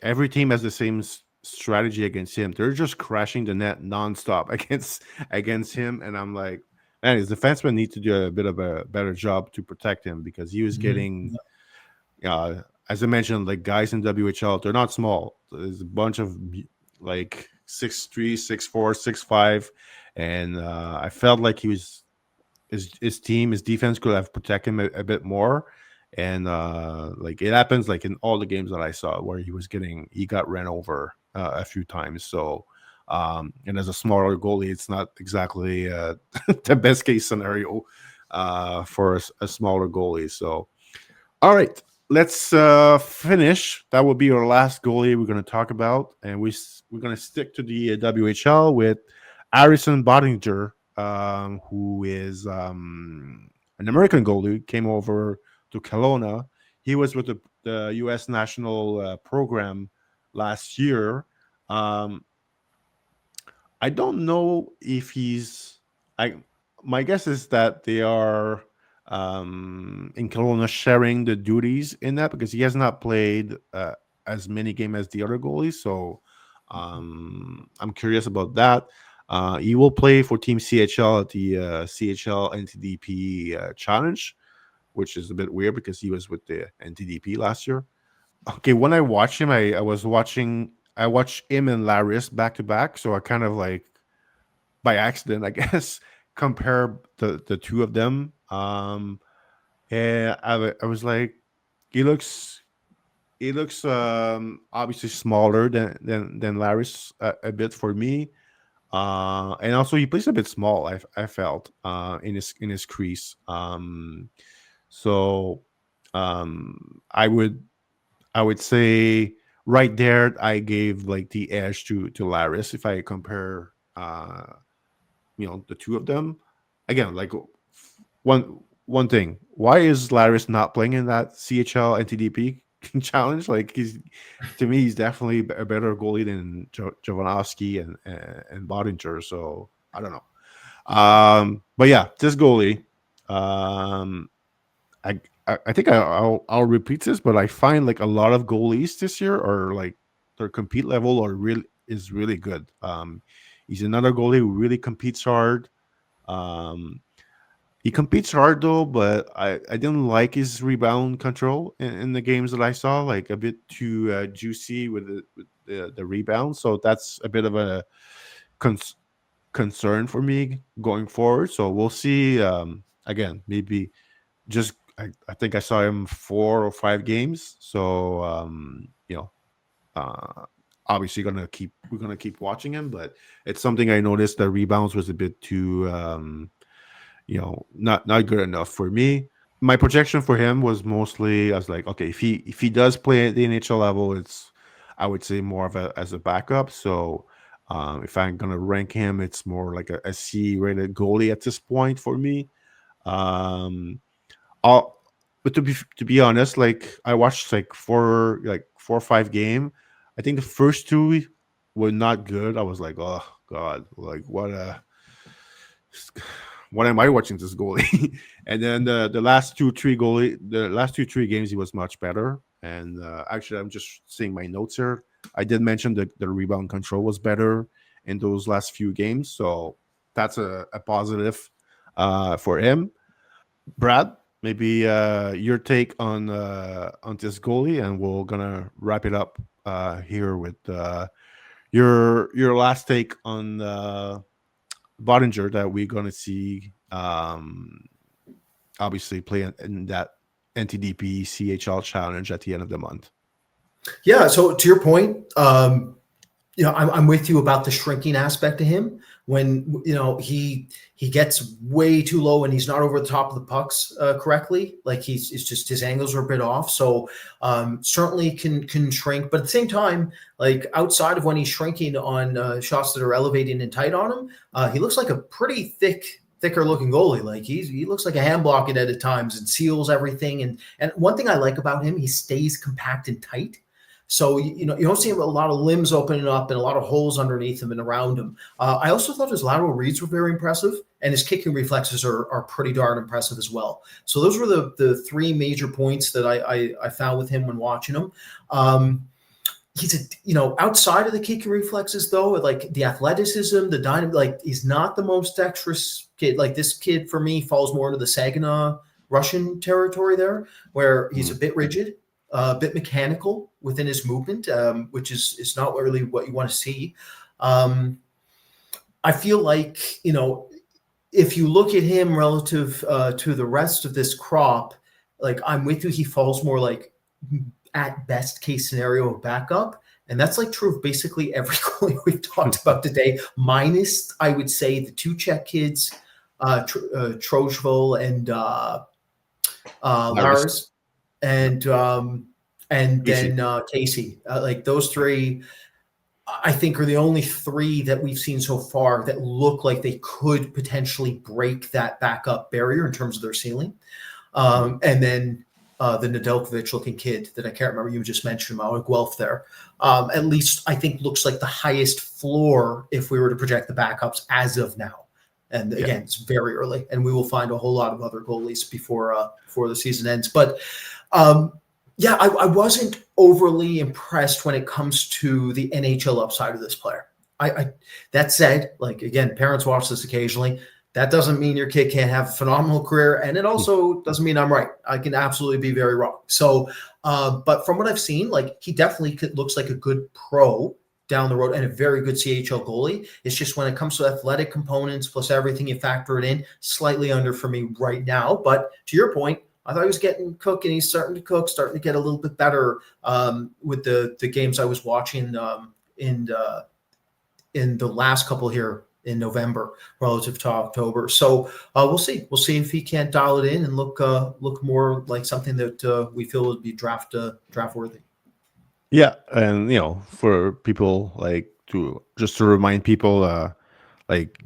every team has the same strategy against him. They're just crashing the net nonstop against him, and I'm like, man, his defensemen need to do a bit of a better job to protect him because he was getting, as I mentioned, like guys in WHL, they're not small. There's a bunch of like 6'3", 6'4", 6'5", and I felt like he was his defense could have protected him a bit more. And like it happens like in all the games that I saw where he got ran over a few times. So and as a smaller goalie, it's not exactly the best case scenario for a smaller goalie. So all right, let's finish. That will be our last goalie we're going to talk about, and we're going to stick to the WHL with Harrison Boettiger, who is an American goalie, came over to Kelowna. He was with the U.S. national program last year. I don't know if he's. My guess is that they are in Kelowna sharing the duties in that because he has not played as many games as the other goalies. So I'm curious about that. He will play for Team CHL at the CHL NTDP Challenge, which is a bit weird because he was with the NTDP last year. Okay, when I watched him, I watched him and Larys back to back, so I kind of like by accident, I guess, compare the two of them. And I was like, he looks obviously smaller than Larys a bit for me. And also he plays a bit small. I felt in his crease. So I would say right there I gave like the edge to Larys if I compare the two of them. Again, like one thing, why is Larys not playing in that CHL NTDP challenge? Like to me he's definitely a better goalie than Jovanovski and Boettiger. So I don't know. But yeah, this goalie, um, I think I'll repeat this, but I find like a lot of goalies this year are like their compete level are really good. He's another goalie who really competes hard. Um, he competes hard though, but I didn't like his rebound control in the games that I saw, like a bit too juicy with the rebound. So that's a bit of a cons- concern for me going forward. So we'll see. Again, maybe just I think I saw him 4 or 5 games. So uh, obviously we're gonna keep watching him, but it's something I noticed the rebounds was a bit too not good enough for me. My projection for him was mostly I was like, okay, if he does play at the NHL level, it's I would say more of a as a backup. So if I'm gonna rank him, it's more like a C rated goalie at this point for me. Um, I'll, but to be honest, like I watched like 4 or 5 game. I think the first two were not good. I was like, oh god, like what am I watching this goalie? And then the last 2 3 games he was much better. And actually, I'm just seeing my notes here. I did mention that the rebound control was better in those last few games, so that's a positive for him. Brad, maybe your take on this goalie, and we're gonna wrap it up here with your last take on Boettiger that we're gonna see obviously play in that NTDP CHL challenge at the end of the month. Yeah. So to your point, I'm with you about the shrinking aspect to him when he gets way too low and he's not over the top of the pucks correctly. Like it's just his angles are a bit off. So certainly can shrink, but at the same time, like outside of when he's shrinking on shots that are elevating and tight on him, he looks like a pretty thicker looking goalie. Like he looks like a hand block it at times and seals everything. And one thing I like about him, he stays compact and tight. So, you don't see a lot of limbs opening up and a lot of holes underneath him and around him. I also thought his lateral reads were very impressive, and his kicking reflexes are pretty darn impressive as well. So those were the three major points that I found with him when watching him. He's outside of the kicking reflexes though, like the athleticism, the dynamic, like he's not the most dexterous kid. Like this kid for me falls more into the Saginaw Russian territory there, where he's a bit rigid, a bit mechanical within his movement, which is not really what you want to see. I feel like, if you look at him relative to the rest of this crop, like I'm with you, he falls more like at best case scenario of backup. And that's like true of basically every goalie we've talked about today, minus I would say the two Czech kids, Trojval and Larys. And then Casey, like those three, I think are the only three that we've seen so far that look like they could potentially break that backup barrier in terms of their ceiling. And then the Nedeljkovic looking kid that I can't remember, you just mentioned him, out of Guelph there, at least I think looks like the highest floor if we were to project the backups as of now. And again, it's very early, and we will find a whole lot of other goalies before the season ends. But Yeah, I wasn't overly impressed when it comes to the NHL upside of this player. That said, like again, parents watch this occasionally. That doesn't mean your kid can't have a phenomenal career, and it also doesn't mean I'm right. I can absolutely be very wrong. So, but from what I've seen, like he definitely looks like a good pro down the road and a very good CHL goalie. It's just when it comes to athletic components plus everything you factor it in, slightly under for me right now. But to your point, I thought he was getting cook, and he's starting to cook, starting to get a little bit better with the games I was watching in the last couple here in November relative to October. So we'll see. We'll see if he can't dial it in and look more like something that we feel would be draft worthy. Yeah, and for people to remind people, like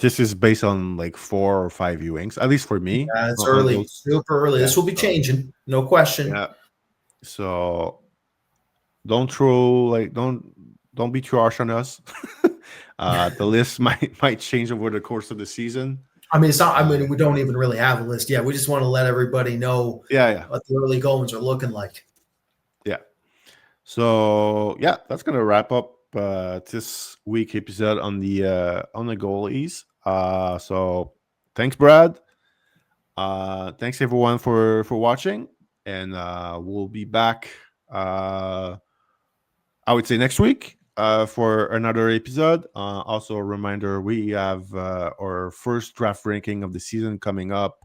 this is based on like 4 or 5 viewings, at least for me. Yeah, it's On early, those, super early. yeah, This will be changing, no question. yeah. So don't be too harsh on us. The list might change over the course of the season. I mean, it's not. I mean, we don't even really have a list yet. We just want to let everybody know Yeah. what the early goings are looking like. Yeah. So yeah, that's gonna wrap up this week episode on the goalies. So thanks, Brad. Thanks everyone for watching, and we'll be back. I would say next week for another episode. Also, a reminder: we have our first draft ranking of the season coming up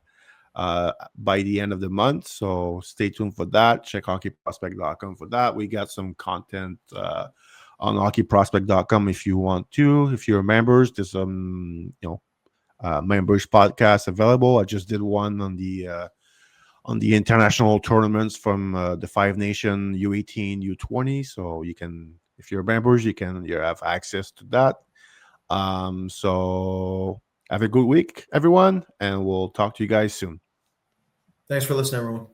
by the end of the month. So stay tuned for that. Check hockeyprospect.com for that. We got some content on hockeyprospect.com if you want to. If you're members, there's some members podcast available. I just did one on the international tournaments from the Five Nation U18, U20. So you can, if you're members, you have access to that. So have a good week, everyone, and we'll talk to you guys soon. Thanks for listening, everyone.